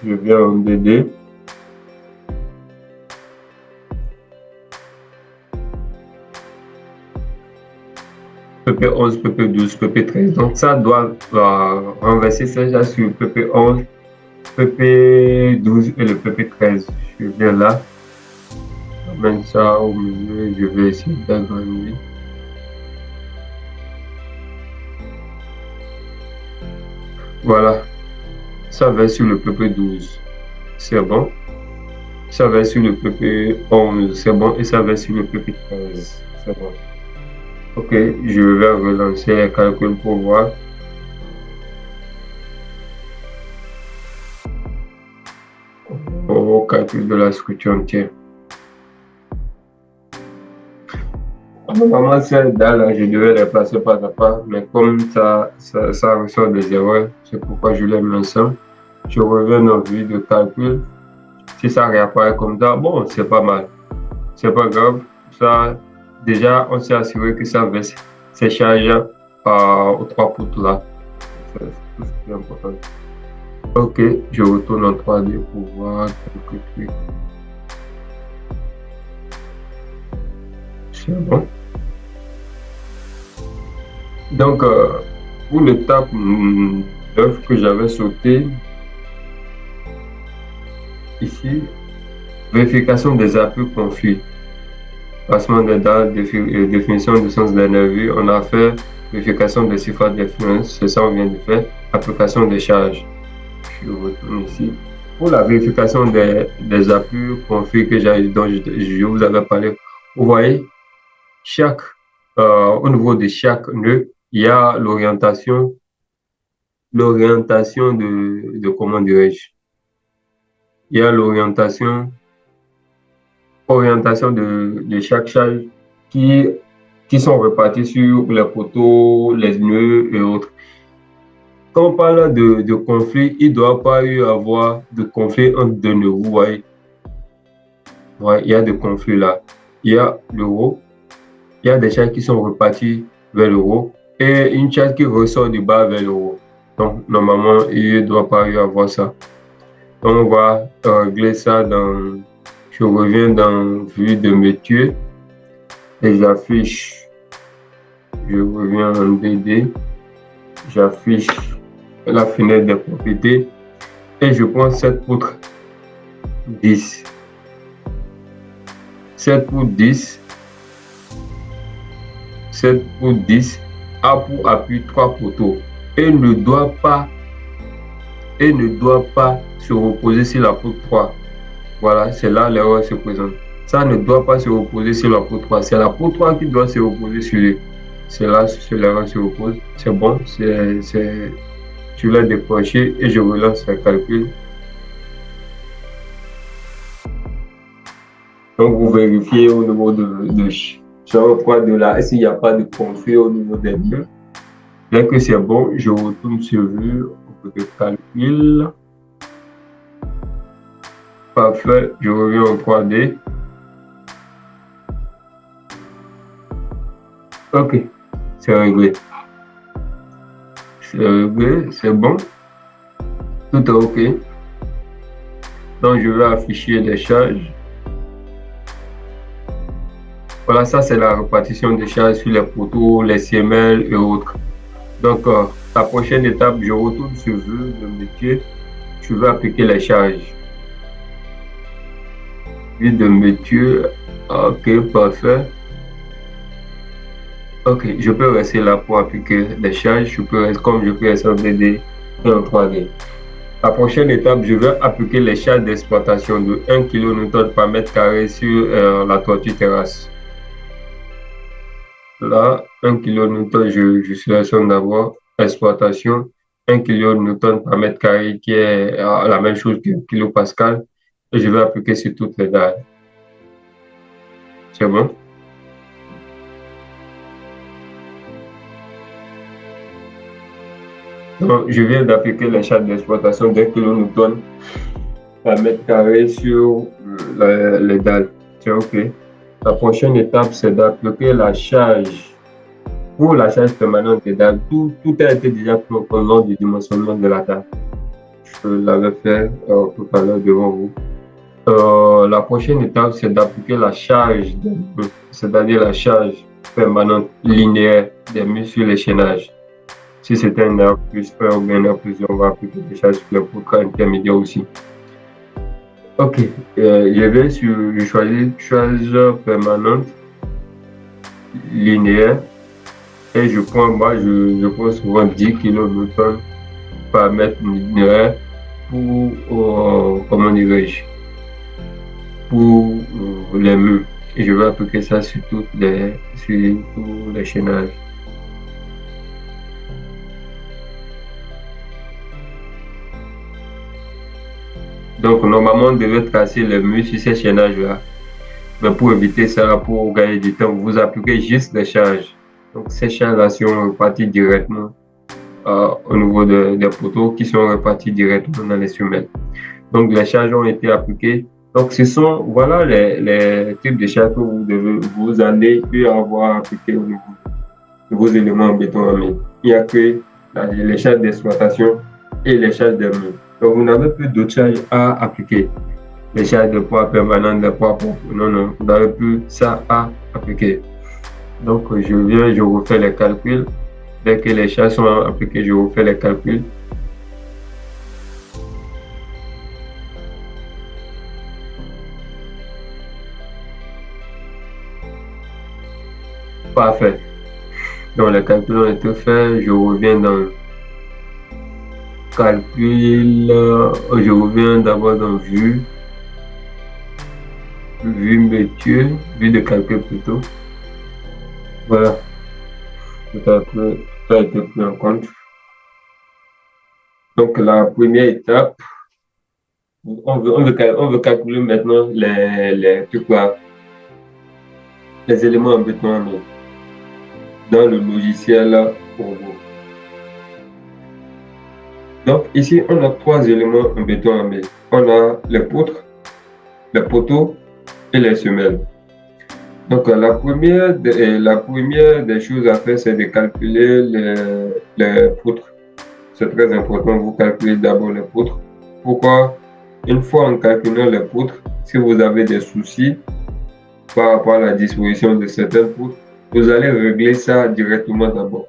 [SPEAKER 1] Je viens en DD. PP11, PP12, PP13. Donc, ça doit renverser ça sur PP11, PP12 et le PP13. Je viens là. J'amène ça au milieu. Je vais essayer d'agrandir. Voilà. Ça va sur le PP12. C'est bon. Ça va sur le PP11. C'est bon. Et ça va sur le PP13. C'est bon. Ok, je vais relancer les calculs pour voir. au calcul de la structure entière. Normalement, ces dalles-là, je devais les placer pas à pas, mais comme ça ressort des erreurs, c'est pourquoi je les mets ensemble. Je reviens dans le vue de calcul. Si ça réapparaît comme ça, bon, c'est pas mal. C'est pas grave. Ça, déjà, on s'est assuré que ça baisse ses charges aux 3 poutres là. C'est tout ce qui est important. Ok, je retourne en 3D pour voir quelques trucs. C'est bon. Donc, pour l'étape 9 que j'avais sauté, ici, vérification des appuis conflits, passement des dates, définition du sens des nervures, on a fait vérification des surfaces d'influence, c'est ça on vient de faire, application des charges. Je retourne ici. Pour la vérification des appuis conflits dont je vous avais parlé, vous voyez, au niveau de chaque nœud, il y a l'orientation de comment dirais-je, il y a orientation de chaque charge qui, qui sont répartis sur les poteaux, les nœuds et autres. Quand on parle de conflit, il ne doit pas y avoir de conflit entre deux nœuds. Vous voyez, ouais, il y a des conflits là. Il y a le haut, il y a des charges qui sont reparties vers le haut et une charge qui ressort du bas vers le haut. Donc, normalement, il ne doit pas y avoir ça. Donc, on va régler ça dans. Je reviens dans vue de métier. Les affiches. Je reviens en DD. J'affiche la fenêtre des propriétés et je prends cette poutre 10. Cette poutre 10. Cette poutre 10 a pour appui 3 poteaux et ne doit pas se reposer sur la poutre 3. Voilà, c'est là l'erreur se présente. Ça ne doit pas se reposer sur la poutre 3. C'est la poutre 3 qui doit se reposer sur lui. C'est là que l'erreur se repose. C'est bon, je l'ai décroché et je relance le calcul. Donc, vous vérifiez au niveau de chaque fois de là, s'il n'y a pas de conflit au niveau des nœuds. Dès que c'est bon, je retourne sur vue de calcul. Parfait, je reviens en 3D. Ok, c'est réglé. C'est réglé, c'est bon. Tout est ok. Donc, je vais afficher les charges. Voilà, ça c'est la répartition des charges sur les poteaux, les CML et autres. Donc, la prochaine étape, je retourne sur vue de métier. Je vais appliquer les charges. Vue de métier, ok, parfait. Ok, je peux rester là pour appliquer les charges. Comme je peux rester en 2D et en 3D. La prochaine étape, je vais appliquer les charges d'exploitation de 1 kN par mètre carré sur la toiture terrasse. Là, 1 kN, je sélectionne d'abord exploitation, 1 kN par mètre carré qui est la même chose que kilopascal et je vais appliquer sur toutes les dalles. C'est bon? Donc, je viens d'appliquer les charges d'exploitation d'1 kN par mètre carré sur les dalles. C'est OK. La prochaine étape, c'est d'appliquer la charge. Pour la charge permanente des dalles, tout a été déjà pris au nom du dimensionnement de la dalle. Je l'avais fait tout à l'heure devant vous. La prochaine étape, c'est d'appliquer la charge, c'est-à-dire la charge permanente linéaire des murs sur les chaînages. Si c'était un R plus 1 ou bien un R plus 2, on va appliquer des charges sur les poutres intermédiaires aussi. Ok, je choisis charge permanente linéaire et je prends souvent 10 kN par mètre linéaire pour, comment dirais-je, pour les murs. Et je vais appliquer ça sur tous les chaînages. Donc, normalement, on devait tracer le mur sur ces chaînages-là. Mais pour éviter ça, pour gagner du temps, vous appliquez juste les charges. Donc, ces charges-là sont reparties directement au niveau des poteaux qui sont repartis directement dans les semelles. Donc, les charges ont été appliquées. Donc, ce sont, voilà les types de charges que vous allez avoir appliquées au niveau de vos éléments en béton armé. Il n'y a que les charges d'exploitation et les charges de mur. Donc, vous n'avez plus d'autres charges à appliquer. Les charges de poids permanent, de poids propre. Non, non, vous n'avez plus ça à appliquer. Donc, je refais les calculs. Dès que les charges sont appliquées, je refais les calculs. Parfait. Donc, les calculs ont été faits. Je reviens dans calcul. Je reviens d'abord dans vue. Vue métier. Vue de calcul plutôt. Voilà. Tout a été pris en compte. Donc, la première étape, on veut calculer maintenant les éléments en béton dans le logiciel Orbo. Donc, ici, on a 3 éléments en béton armé. On a les poutres, les poteaux et les semelles. Donc, la première des choses à faire, c'est de calculer les poutres. C'est très important, vous calculez d'abord les poutres. Pourquoi? Une fois en calculant les poutres, si vous avez des soucis par rapport à la disposition de certaines poutres, vous allez régler ça directement d'abord.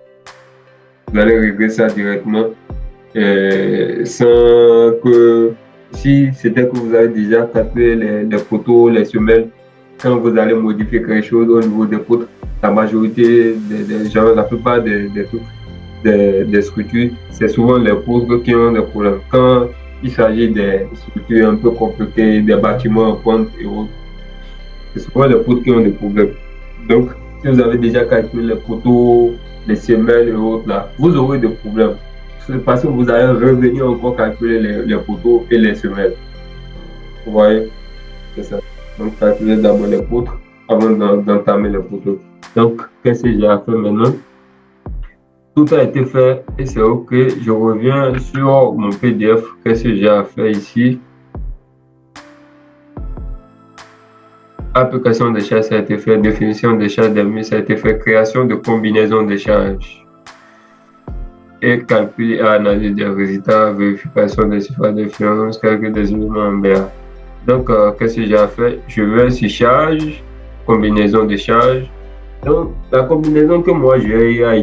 [SPEAKER 1] Vous allez régler ça directement sans que, si c'était que vous avez déjà calculé les poteaux, les semelles, quand vous allez modifier quelque chose au niveau des poutres, la majorité des gens, la plupart des structures, c'est souvent les poutres qui ont des problèmes. Quand il s'agit des structures un peu compliquées, des bâtiments en pente et autres, c'est souvent les poutres qui ont des problèmes. Donc, si vous avez déjà calculé les poteaux, les semelles et autres, là, vous aurez des problèmes. C'est parce que vous allez revenir encore calculer les poteaux et les semelles. Vous voyez? C'est ça. Donc, calculer d'abord les poutres avant d'entamer les poteaux. Donc, qu'est-ce que j'ai à faire maintenant? Tout a été fait et c'est OK. Je reviens sur mon PDF. Qu'est-ce que j'ai à faire ici? Application des charges, ça a été fait. Définition des charges des murs, ça a été fait. Création de combinaison des charges. Et calcul et analyse des résultats, vérification des surfaces d'influence, calcul des éléments en BA. Donc, qu'est-ce que j'ai à faire? Je vais sur charge, combinaison de charges. Donc, la combinaison que moi je vais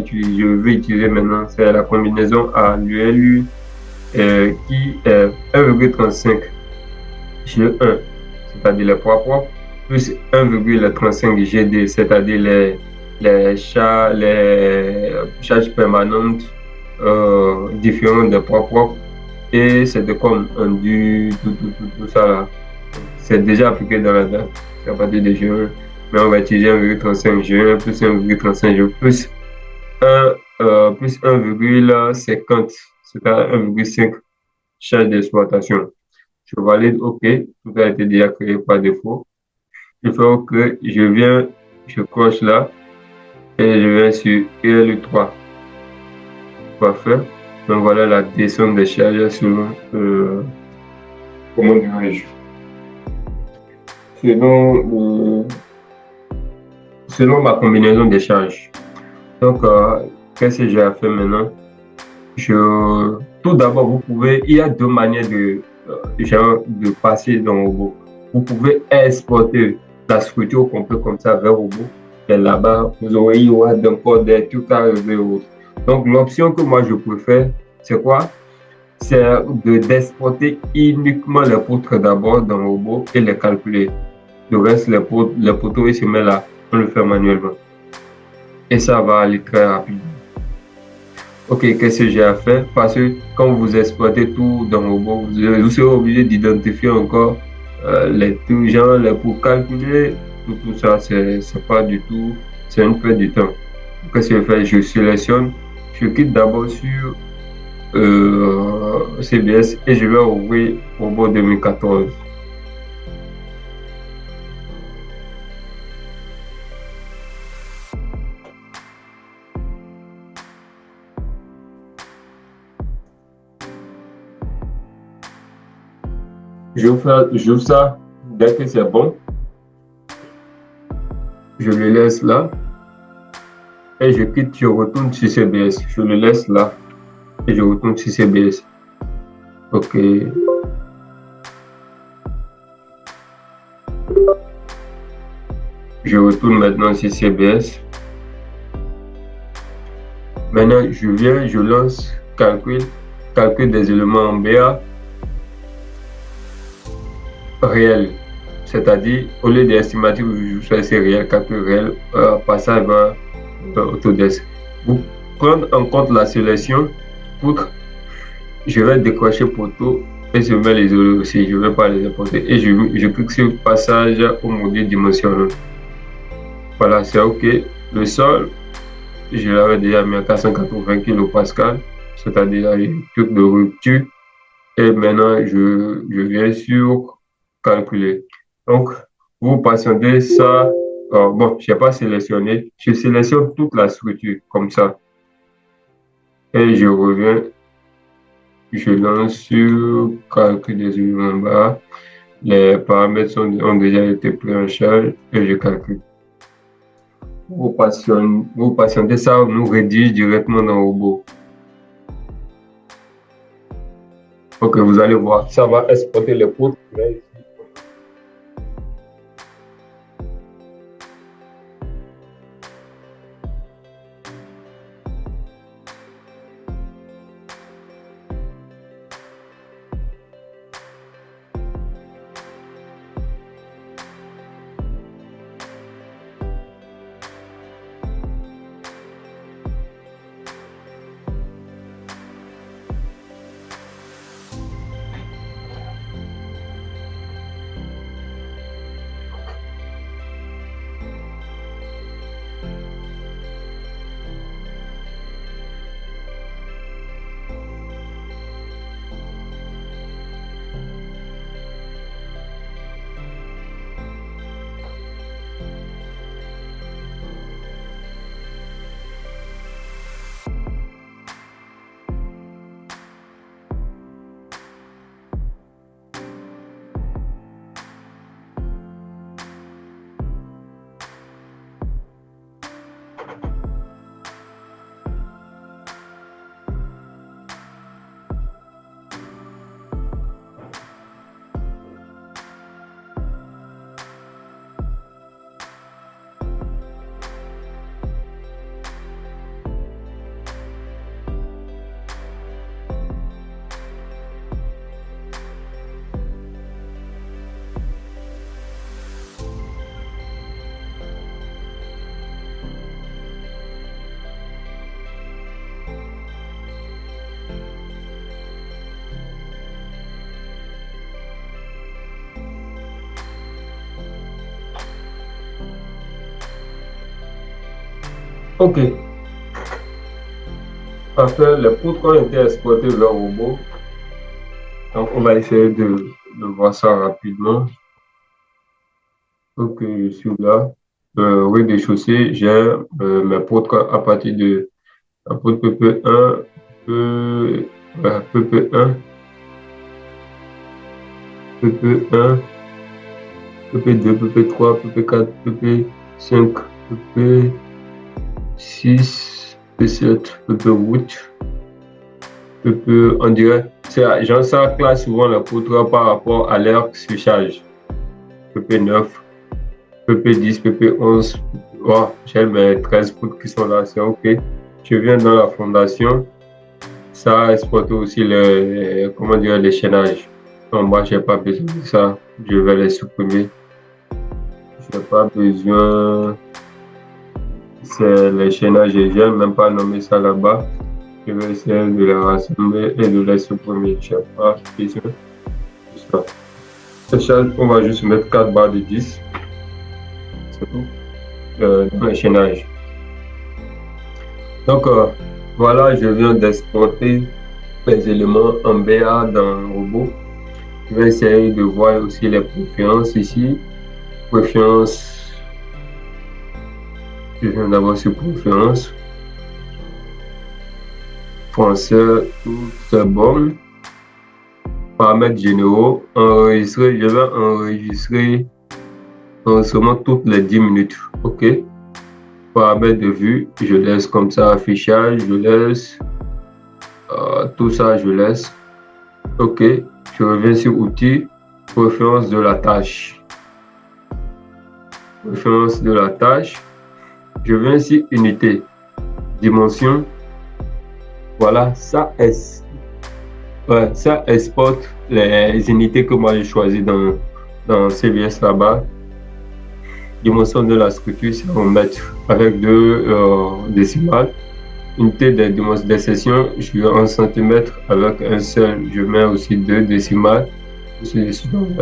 [SPEAKER 1] utiliser maintenant, c'est la combinaison à l'ULU qui est 1,35 G1, c'est-à-dire les poids propres, plus 1,35 GD, c'est-à-dire les charges permanentes différentes des poids propres. Et c'est de comme du tout ça là. C'est déjà appliqué dans la date, c'est à partir de G1. Mais on va utiliser 1,35 G1 plus 1,35 G plus 1,50, c'est-à-dire 1,5 charge d'exploitation. Je valide OK, tout a été déjà créé par défaut. Je fais OK, je coche là et je viens sur ELU3. Parfait. Donc voilà la descente des charges selon comment dirais-je, selon ma combinaison des charges. Donc, qu'est-ce que j'ai à faire maintenant? Tout d'abord, il y a 2 manières de passer dans le robot. Vous pouvez exporter la structure complète comme ça vers le robot. Et là-bas, il y aura encore des trucs à régler autres. Donc, l'option que moi je préfère, c'est quoi? C'est d'exporter uniquement les poutres d'abord dans le robot et les calculer. Le reste, les poteaux et semelles là, on le fait manuellement. Et ça va aller très rapidement. OK, qu'est-ce que j'ai à faire? Parce que quand vous exploitez tout dans le robot, vous serez obligé d'identifier encore les pour calculer tout ça. C'est pas du tout, c'est une perte de temps. Qu'est-ce que je fais? Je sélectionne, je clique d'abord sur CBS et je vais ouvrir Robot 2014. J'ouvre ça. Dès que c'est bon, je le laisse là et je quitte, je retourne sur CBS. Je le laisse là et je retourne sur CBS. Ok. Je retourne maintenant sur CBS. Maintenant, je viens, je lance calcul des éléments en BA réel. C'est-à-dire, au lieu d'estimatif, je choisis réel, calcul réel, passage vers Autodesk. Vous prenez en compte la sélection pour je vais décrocher poteau et je vais les isoler aussi. Je ne vais pas les importer. Et je clique sur passage au module dimensionnel. Voilà, c'est OK. Le sol, je l'avais déjà mis à 480 kPa, c'est-à-dire les trucs de rupture. Et maintenant, je viens sur calculer. Donc, vous patientez ça. Bon, je n'ai pas sélectionné. Je sélectionne toute la structure comme ça. Et je reviens. Je lance sur calcul des éléments bas. Les paramètres ont déjà été pris en charge et je calcule. Vous patientez, ça nous rédige directement dans le robot. Ok, vous allez voir, ça va exporter les poutres. Ok. Après, les poutres ont été exportées vers le robot. Donc, on va essayer de voir ça rapidement. Ok, je suis là. Rez-de-chaussée, j'ai mes poutres à partir de la poutre PP1, PP1, PP1, PP2, PP3, PP4, PP5, PP6, PP7, PP8, PP, on dirait, genre ça classe souvent la poutre par rapport à leur surcharge. PP9, PP10, PP11, oh, j'ai mes 13 poutres qui sont là, c'est OK. Je viens dans la fondation, ça exporte aussi comment dire, les chaînages. Non, moi, j'ai pas besoin de ça, je vais les supprimer. Je n'ai pas besoin, c'est les chaînages, je n'ai même pas nommé ça là-bas. Je vais essayer de les rassembler et de les supprimer. Je n'ai pas besoin de ça. On va juste mettre 4 barres de 10. C'est tout. Dans les chaînages. Donc, voilà, je viens d'exporter les éléments en BA dans le robot. Je vais essayer de voir aussi les préférences ici. Préférences, je viens d'avoir sur préférences. Français, tout c'est bon. Paramètres généraux, enregistrer, je vais enregistrer enregistrement toutes les 10 minutes. OK. Paramètres de vue, je laisse comme ça. Affichage, je laisse. Tout ça, je laisse. OK. Je reviens sur outils. Préférence de la tâche. Préférence de la tâche. Je viens ici, unité. Dimension. Voilà, ça exporte les unités que moi j'ai choisies dans CBS là-bas. Dimension de la structure, c'est en mètres avec 2 décimales. Unité des dimensions des sections, je vais en centimètres avec un seul. Je mets aussi 2 décimales.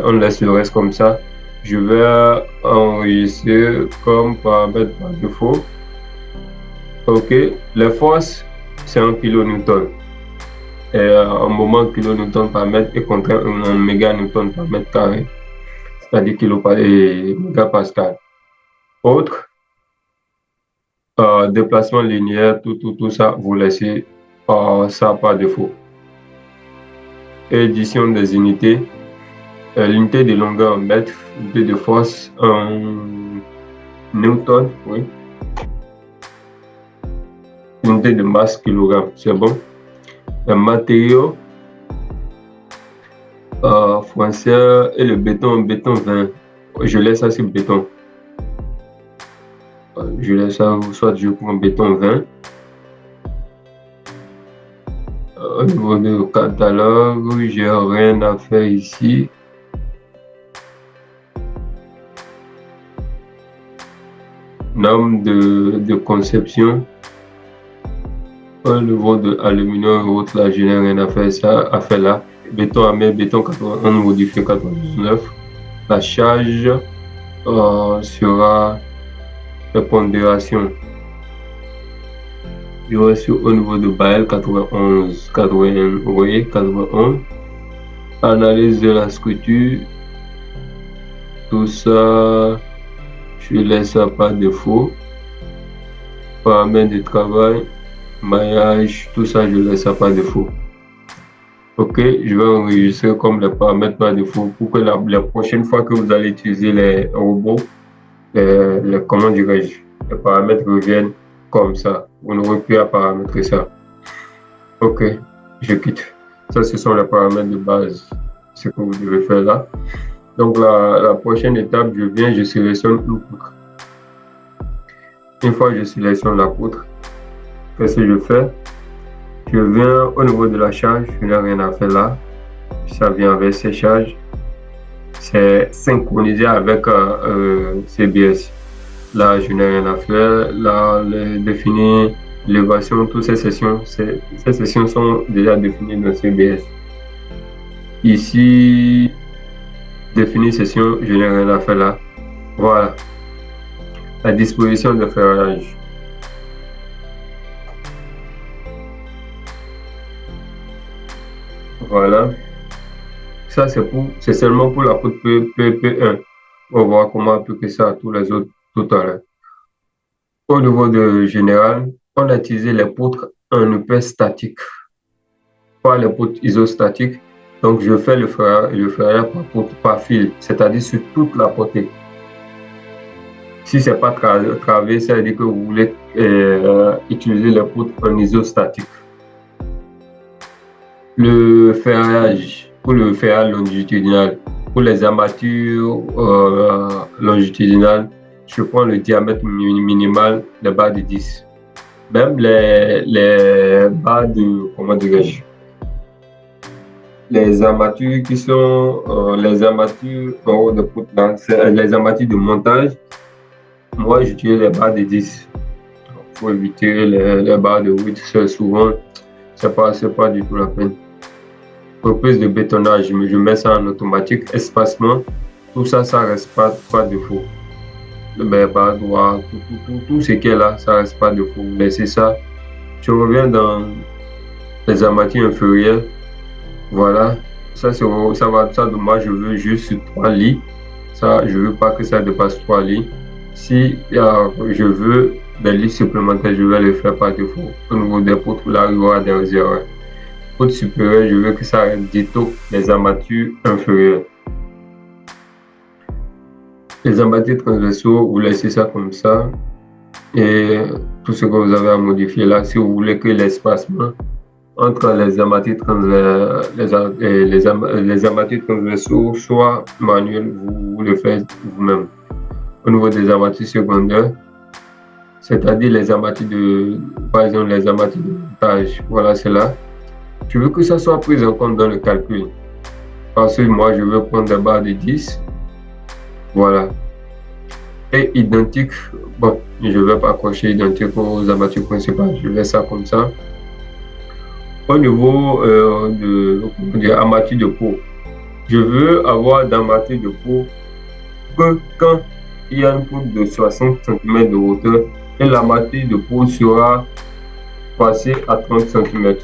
[SPEAKER 1] On laisse le reste comme ça. Je vais enregistrer comme paramètre par défaut. OK. Les forces, c'est en kilonewton. Et en moment kilonewton par mètre est contraint en méganewton par mètre carré. C'est-à-dire mégapascal. Autre, déplacement linéaire, tout ça, vous laissez ça par défaut. Édition des unités, l'unité de longueur en mètres, l'unité de force en newton, oui. Unité de masse kilogramme, c'est bon. Le matériau, français et le béton 20. Je laisse ça sur béton. Je laisse ça, soit je prends béton 20. Au niveau du catalogue, j'ai rien à faire ici. Norme de conception. Au niveau de aluminium et autres, là, je n'ai rien à faire là. Béton armé, béton 81 modifié 99. La charge sera la pondération. Je vais sur au niveau de Bael 91, 81, vous voyez, 91. Analyse de la structure. Tout ça, je laisse ça par défaut. Paramètres de travail, maillage, tout ça, je laisse ça par défaut. OK, je vais enregistrer comme les paramètres par défaut pour que la prochaine fois que vous allez utiliser les robots, comment dirais-je, les paramètres reviennent comme ça. Vous n'aurez plus à paramétrer ça. OK, je quitte. Ça, ce sont les paramètres de base, ce que vous devez faire là. Donc, la prochaine étape, je sélectionne une poutre. Une fois que je sélectionne la poutre, qu'est-ce que je fais? Je viens au niveau de la charge, je n'ai rien à faire là. Ça vient avec ces charges. C'est synchronisé avec CBS. Là, je n'ai rien à faire. Là, définir l'élévation, toutes ces sessions sont déjà définies dans CBS. Ici, définir session, je n'ai rien à faire là. Voilà. La disposition de ferrage. Voilà. Ça, c'est seulement pour la poutre PP1. On va voir comment appliquer ça à tous les autres tout à l'heure. Au niveau de général, on a utilisé les poutres en EP statique, pas les poutres isostatiques. Donc, je fais le ferraillage par poutre, par fil, c'est-à-dire sur toute la portée. Si ce n'est pas travé, ça veut dire que vous voulez utiliser les poutres en isostatique. Le ferraillage, pour le ferraillage longitudinal, pour les armatures longitudinales, je prends le diamètre minimal des barres de 10. Même les barres de, comment dirais-je, les armatures qui sont les armatures les armatures de montage, moi j'utilise les barres de 10. Il faut éviter les barres de 8, souvent c'est pas du tout la peine. Reprise de bétonnage, je mets ça en automatique, espacement, tout ça, ça reste pas défaut. Le bas droit, tout ce qui est là, ça reste pas défaut. Laissez ça. Je reviens dans les armatures inférieures. Voilà, ça de moi, je veux juste 3 lits. Ça, je veux pas que ça dépasse 3 lits. Si je veux des lits supplémentaires, je vais les faire par défaut. Au niveau des poutres, là, il y aura des erreurs. Poutre supérieure, je veux que ça reste ditto les armatures inférieures. Les armatures transversaux, vous laissez ça comme ça. Et tout ce que vous avez à modifier là, si vous voulez que l'espacement entre les armatures les armatures transversaux soit manuel, vous le faites vous-même. Au niveau des armatures secondaires, c'est-à-dire les armatures par exemple les armatures de montage, voilà, c'est là. Je veux que ça soit pris en compte dans le calcul. Parce que moi, je veux prendre des barres de 10. Voilà. Et identique, bon, je ne vais pas cocher identique aux armatures principales. Je vais ça comme ça. Au niveau de armature de peau, je veux avoir d'armature de peau que quand il y a une poutre de 60 cm de hauteur et l'armature de peau sera passée à 30 cm.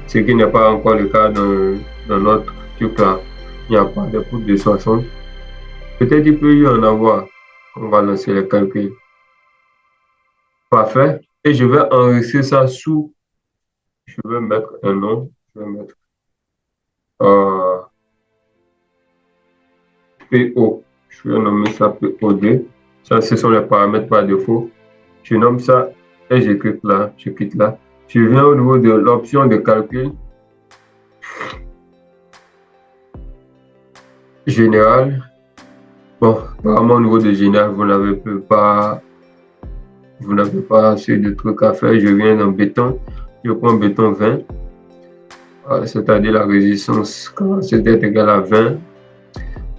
[SPEAKER 1] Ce qui n'est pas encore le cas dans notre truc là. Il n'y a pas de poutre de 60. Peut-être il peut y en avoir. On va lancer le calcul. Parfait. Et je vais enregistrer ça sous. Je vais mettre un nom. Je vais mettre euh, PO. Je vais nommer ça POD. Ça, ce sont les paramètres par défaut. Je nomme ça et je clique là. Je quitte là. Je viens au niveau de l'option de calcul général. Bon, apparemment au niveau de général, vous n'avez pas assez de trucs à faire. Je viens dans béton. Je prends béton 20. C'est-à-dire la résistance capacité est égale à 20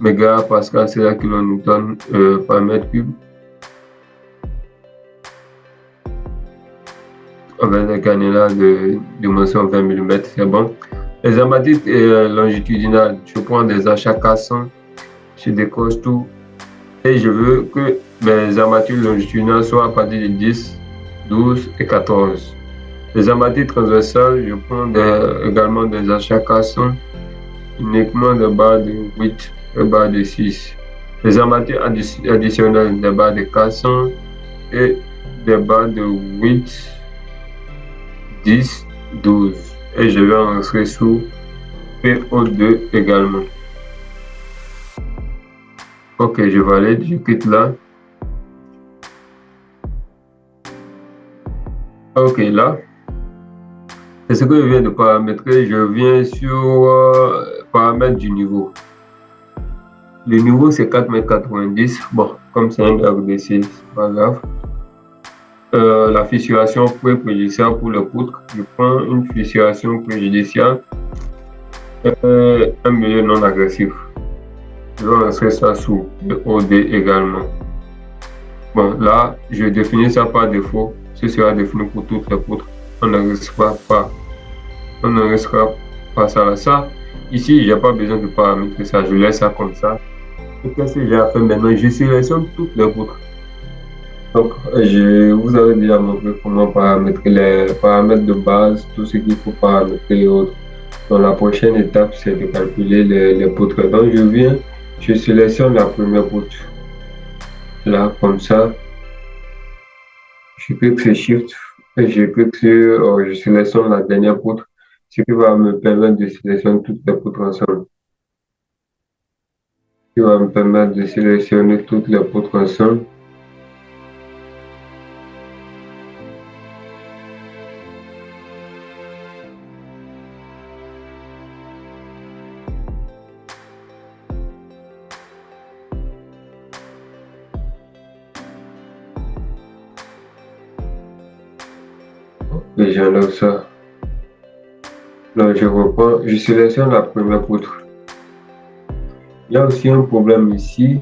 [SPEAKER 1] mégapascal, c'est la kilonewton par mètre cube. On va gagner là de dimension 20 mm, c'est bon. Les armatures longitudinales, je prends des achats 400, je décoche tout et je veux que mes armatures longitudinales soient à partir de 10, 12 et 14. Les armatures transversales, je prends également des achats 400, uniquement des barres de 8 et barres de 6. Les armatures additionnelles, des barres de 400 et des barres de 8, 10, 12. Et je vais enregistrer sous PO2 également. Ok, je valide, je quitte là. Ok, là, c'est ce que je viens de paramétrer. Je viens sur paramètres du niveau. Le niveau, c'est 4,90 m. Bon, comme c'est un RDC, c'est pas grave. La fissuration préjudiciale pour le poutre, je prends une fissuration préjudiciale 1 milieu non agressif. Je vais inscrire ça sous le OD également. Bon, là, je définis ça par défaut. Ce sera défini pour toutes les poutres. On ne risquera pas ça là. Ça, ici, j'ai pas besoin de paramétrer ça. Je laisse ça comme ça. Et qu'est-ce que j'ai à faire maintenant? Je sélectionne toutes les poutres. Donc, je vous avais déjà montré comment paramétrer les paramètres de base, tout ce qu'il faut paramétrer les autres. Donc, la prochaine étape, c'est de calculer les poutres. Donc, je sélectionne la première poutre. Là, comme ça, je clique sur Shift et je clique sur, je sélectionne la dernière poutre, ce qui va me permettre de sélectionner toutes les poutres ensemble. Ce qui va me permettre de sélectionner toutes les poutres ensemble. Et j'enlève ça. Là, je reprends, je sélectionne la première poutre. Il y a aussi un problème ici.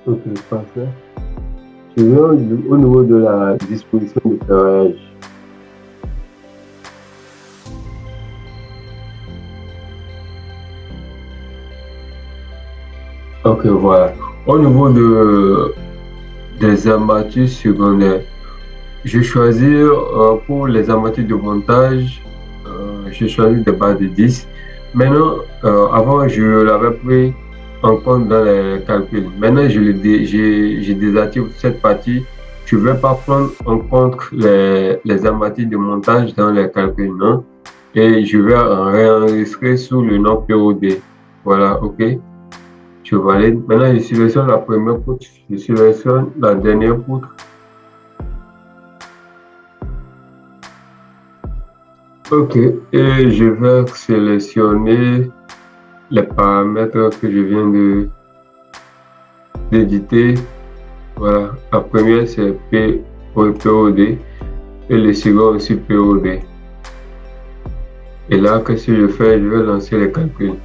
[SPEAKER 1] Ok, parfait. Je vais au niveau de la disposition de ferrage. Ok, voilà. Au niveau des armatures secondaires, j'ai choisi pour les armatures de montage, j'ai choisi des barres de 10. Maintenant, avant, je l'avais pris en compte dans les calculs. Maintenant, je désactive cette partie. Je ne vais pas prendre en compte les armatures de montage dans les calculs, non? Et je vais réenregistrer sous le nom POD. Voilà, OK. Je valide. Maintenant, je sélectionne la première poutre. Je sélectionne la dernière poutre. OK. Et je vais sélectionner les paramètres que je viens d'éditer. Voilà. La première, c'est POD et le second aussi POD. Et là, qu'est-ce que je fais? Je vais lancer les calculs.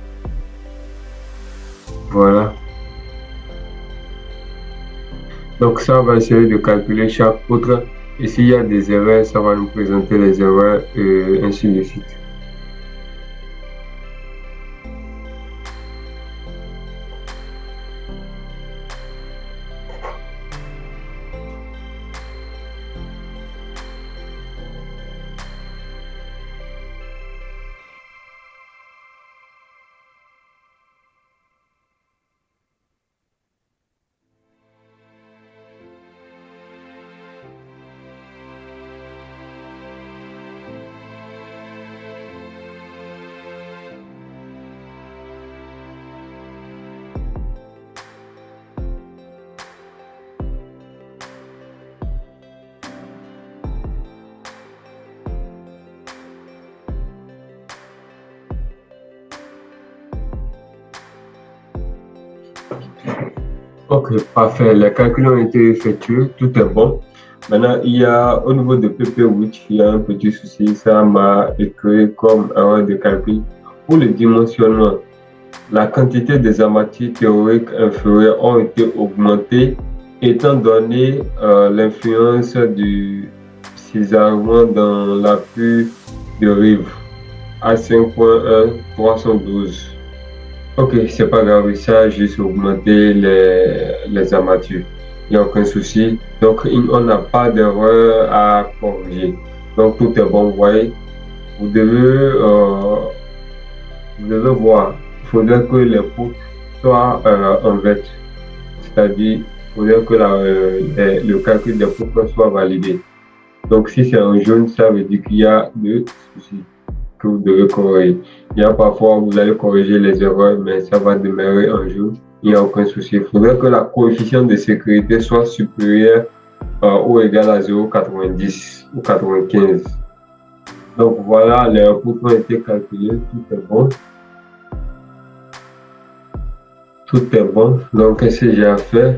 [SPEAKER 1] Voilà. Donc, ça va essayer de calculer chaque poutre. Et s'il y a des erreurs, ça va nous présenter les erreurs et ainsi de suite. Ok, parfait. Les calculs ont été effectués, tout est bon. Maintenant, il y a au niveau de PP8, il y a un petit souci. Ça m'a écrit comme erreur de calcul. Pour le dimensionnement, la quantité des armatures théoriques inférieures ont été augmentées étant donné l'influence du cisaillement dans l'appui de rive à 5.1 312. Ok, c'est pas grave, ça, juste augmenter les armatures. Il n'y a aucun souci. Donc, on n'a pas d'erreur à corriger. Donc, tout est bon, vous voyez. Vous devez, euh, vous devez voir. Il faudrait que les poutres soient en vert. C'est-à-dire, il faudrait que le calcul des poutres soit validé. Donc, si c'est en jaune, ça veut dire qu'il y a des soucis que vous devez corriger. Il y a parfois, vous allez corriger les erreurs, mais ça va demeurer un jour. Il n'y a aucun souci. Il faudrait que la coefficient de sécurité soit supérieure ou égale à 0,90 ou 95. Donc voilà, les poutres ont été calculés, tout est bon. Tout est bon. Donc, qu'est-ce que j'ai à faire?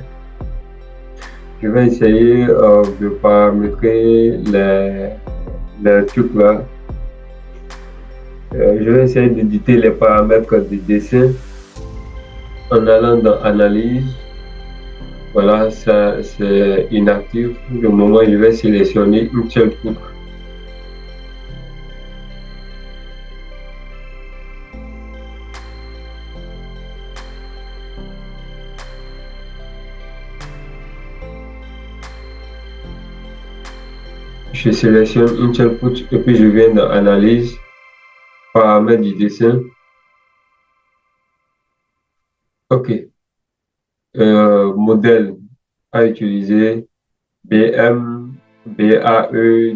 [SPEAKER 1] Je vais essayer de paramétrer les trucs là. Je vais essayer d'éditer les paramètres du dessin en allant dans Analyse. Voilà, ça c'est inactif. Pour le moment, je vais sélectionner une seule poutre. Je sélectionne une seule poutre et puis je viens dans Analyse, paramètres du dessin. OK. Modèle à utiliser BAE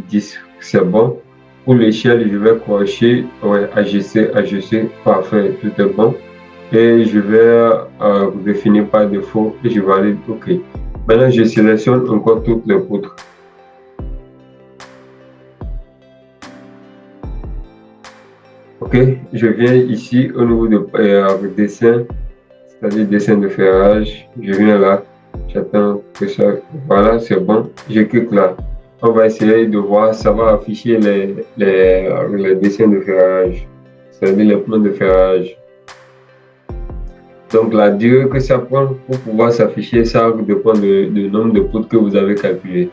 [SPEAKER 1] 10. C'est bon. Pour l'échelle, je vais cocher ouais, AGC, parfait, tout est bon. Et je vais définir par défaut et je valide OK. Maintenant, je sélectionne encore toutes les poutres. Ok, je viens ici au niveau de dessin, c'est-à-dire dessin de ferrage. Je viens là, j'attends que ça. Voilà, c'est bon. Je clique là. On va essayer de voir, ça va afficher les dessins de ferrage, c'est-à-dire les plans de ferrage. Donc la durée que ça prend pour pouvoir s'afficher, ça dépend du nombre de poutres que vous avez calculé.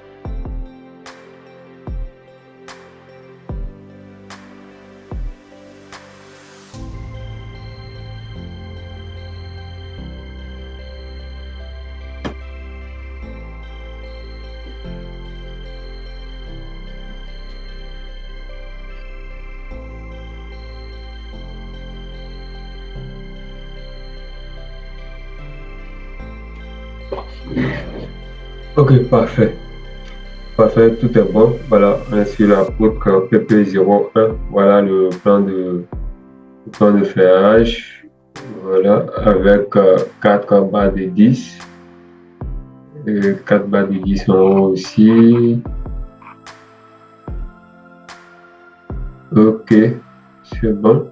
[SPEAKER 1] Ok, parfait. Parfait, tout est bon. Voilà, on est sur la poutre PP01. Voilà le plan de ferrage. Voilà, avec 4 barres de 10. 4 barres de 10 en haut aussi. Ok, c'est bon.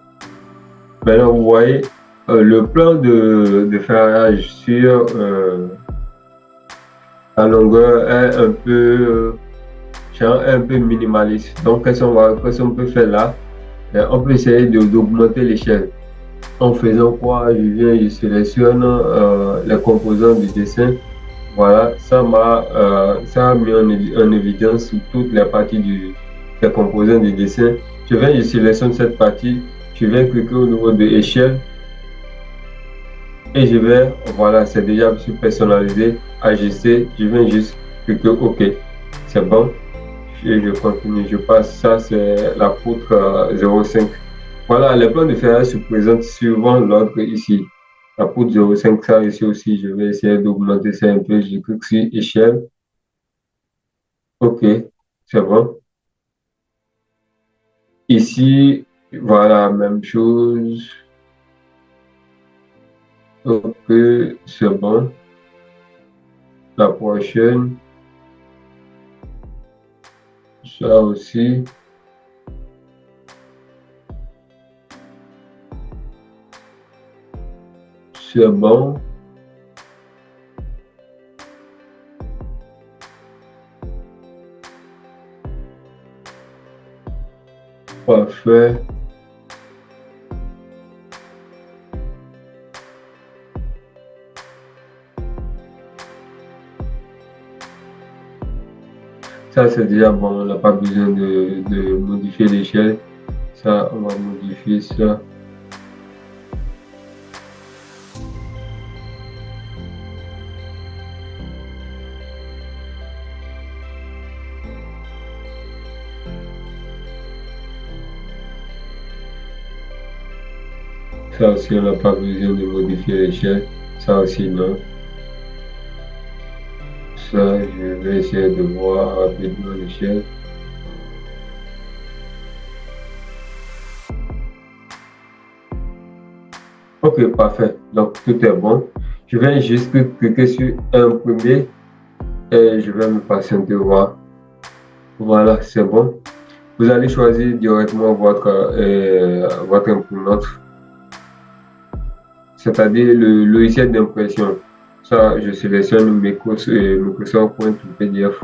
[SPEAKER 1] Maintenant, vous voyez, le plan de ferrage sur la longueur est un peu minimaliste. Donc, qu'est-ce qu'on peut faire là? On peut essayer d'augmenter l'échelle. En faisant quoi? Je sélectionne les composants du dessin. Voilà, ça a mis en évidence toutes les parties des composants du dessin. Je sélectionne cette partie, je vais cliquer au niveau de l'échelle et voilà, c'est déjà personnalisé, ajuster, je viens juste cliquer OK. C'est bon, et je continue, je passe. Ça, c'est la poutre 0,5. Voilà, les plans de ferrage se présentent suivant l'ordre ici. La poutre 0,5, ça ici aussi, je vais essayer d'augmenter ça un peu. Je clique sur échelle. OK, c'est bon. Ici, voilà, même chose. OK, c'est bon. La prochaine, ça aussi, c'est bon. Parfait. Ça, c'est déjà bon. On n'a pas besoin de modifier l'échelle. Ça, on va modifier ça. Ça aussi, on n'a pas besoin de modifier l'échelle. Ça aussi, non. Ça, je vais essayer de voir rapidement l'échelle. Ok, parfait. Donc, tout est bon. Je vais juste cliquer sur imprimer et je vais me patienter voir. Voilà, c'est bon. Vous allez choisir directement votre imprimante, c'est-à-dire le logiciel d'impression. Ça, je sélectionne Microsoft Point PDF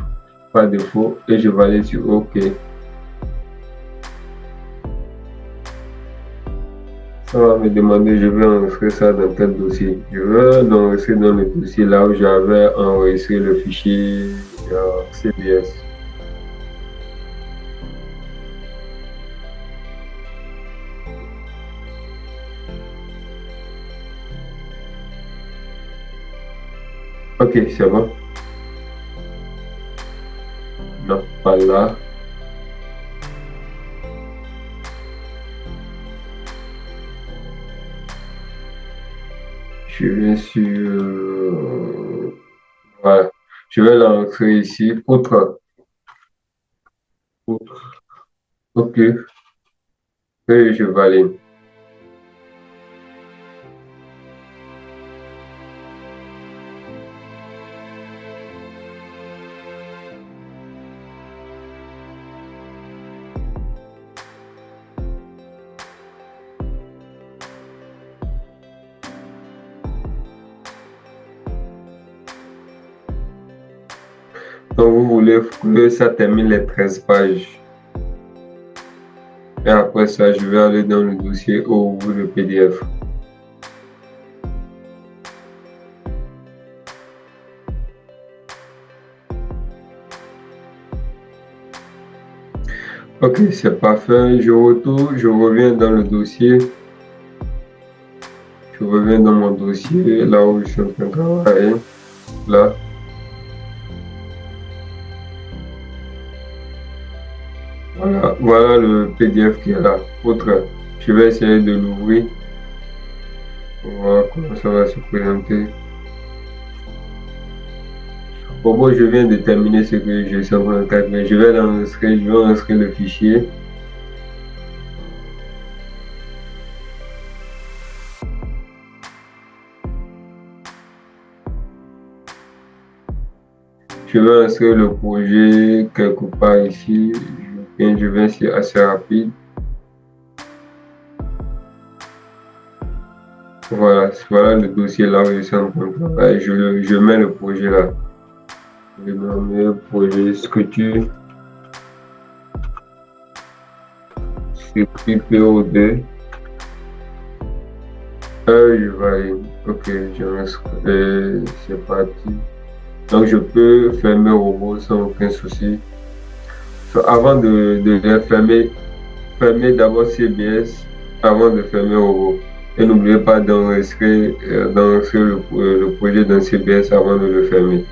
[SPEAKER 1] par défaut et je vais aller sur OK. Ça va me demander, je vais enregistrer ça dans quel dossier. Je vais l'enregistrer dans le dossier là où j'avais enregistré le fichier CBS. Ok, c'est bon. Non, pas là. Je viens sur... voilà. Je vais l'enregistrer ici. Outre. Ok. Et je valide. Donc, vous voulez que ça termine les 13 pages. Et après ça, je vais aller dans le dossier ou ouvrir le PDF. Ok, c'est parfait. Je reviens dans le dossier. Je reviens dans mon dossier, là où je suis en train de travailler. Là. Voilà le PDF qui est là. Autre. Je vais essayer de l'ouvrir pour voir comment ça va se présenter. Bon, je viens de terminer ce que je suis en train de calculer. Je vais enregistrer le fichier. Je vais inscrire le projet quelque part ici. Je vais essayer assez rapide. Voilà le dossier là où je suis en train de travailler. Je mets le projet là. Je mets le projet structure. Structure PO2. Je vais. Ok, c'est parti. Donc je peux fermer robot sans aucun souci. Avant de les fermer, fermez d'abord CBS avant de fermer robot. Et n'oubliez pas d'enregistrer le projet dans CBS avant de le fermer.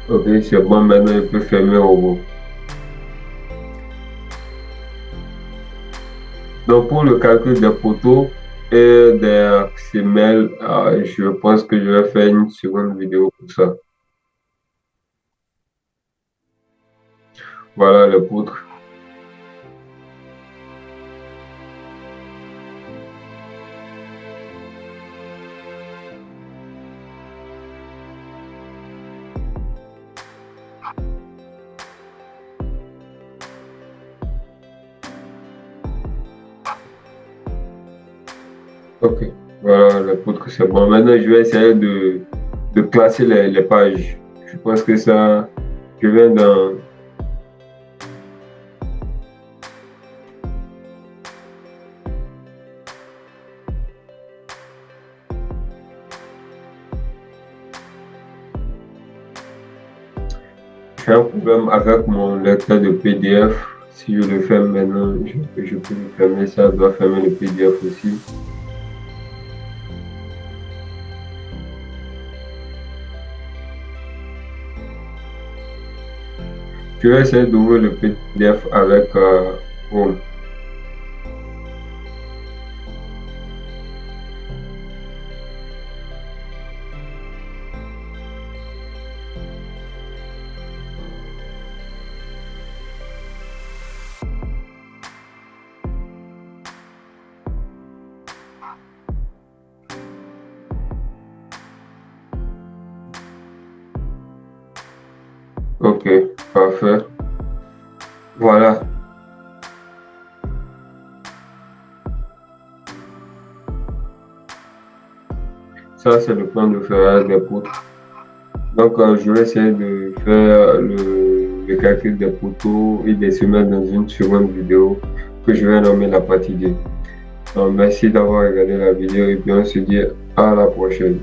[SPEAKER 1] Ok, c'est bon, maintenant je peux fermer robot. Donc pour le calcul des poteaux et des XML, je pense que je vais faire une seconde vidéo pour ça. Voilà les poutres. Ok, voilà les poutres, c'est bon. Maintenant je vais essayer de classer les pages. Je pense que ça, je viens dans... J'ai un problème avec mon lecteur de PDF. Si je le ferme maintenant, je peux le fermer. Ça doit fermer le PDF aussi. Je vais essayer d'ouvrir le PDF avec Chrome. Ok, parfait. Voilà. Ça, c'est le plan de ferrage des poutres. Donc, je vais essayer de faire le calcul des poteaux et de se mettre dans une seconde vidéo que je vais nommer la partie 2. Donc, merci d'avoir regardé la vidéo et puis on se dit à la prochaine.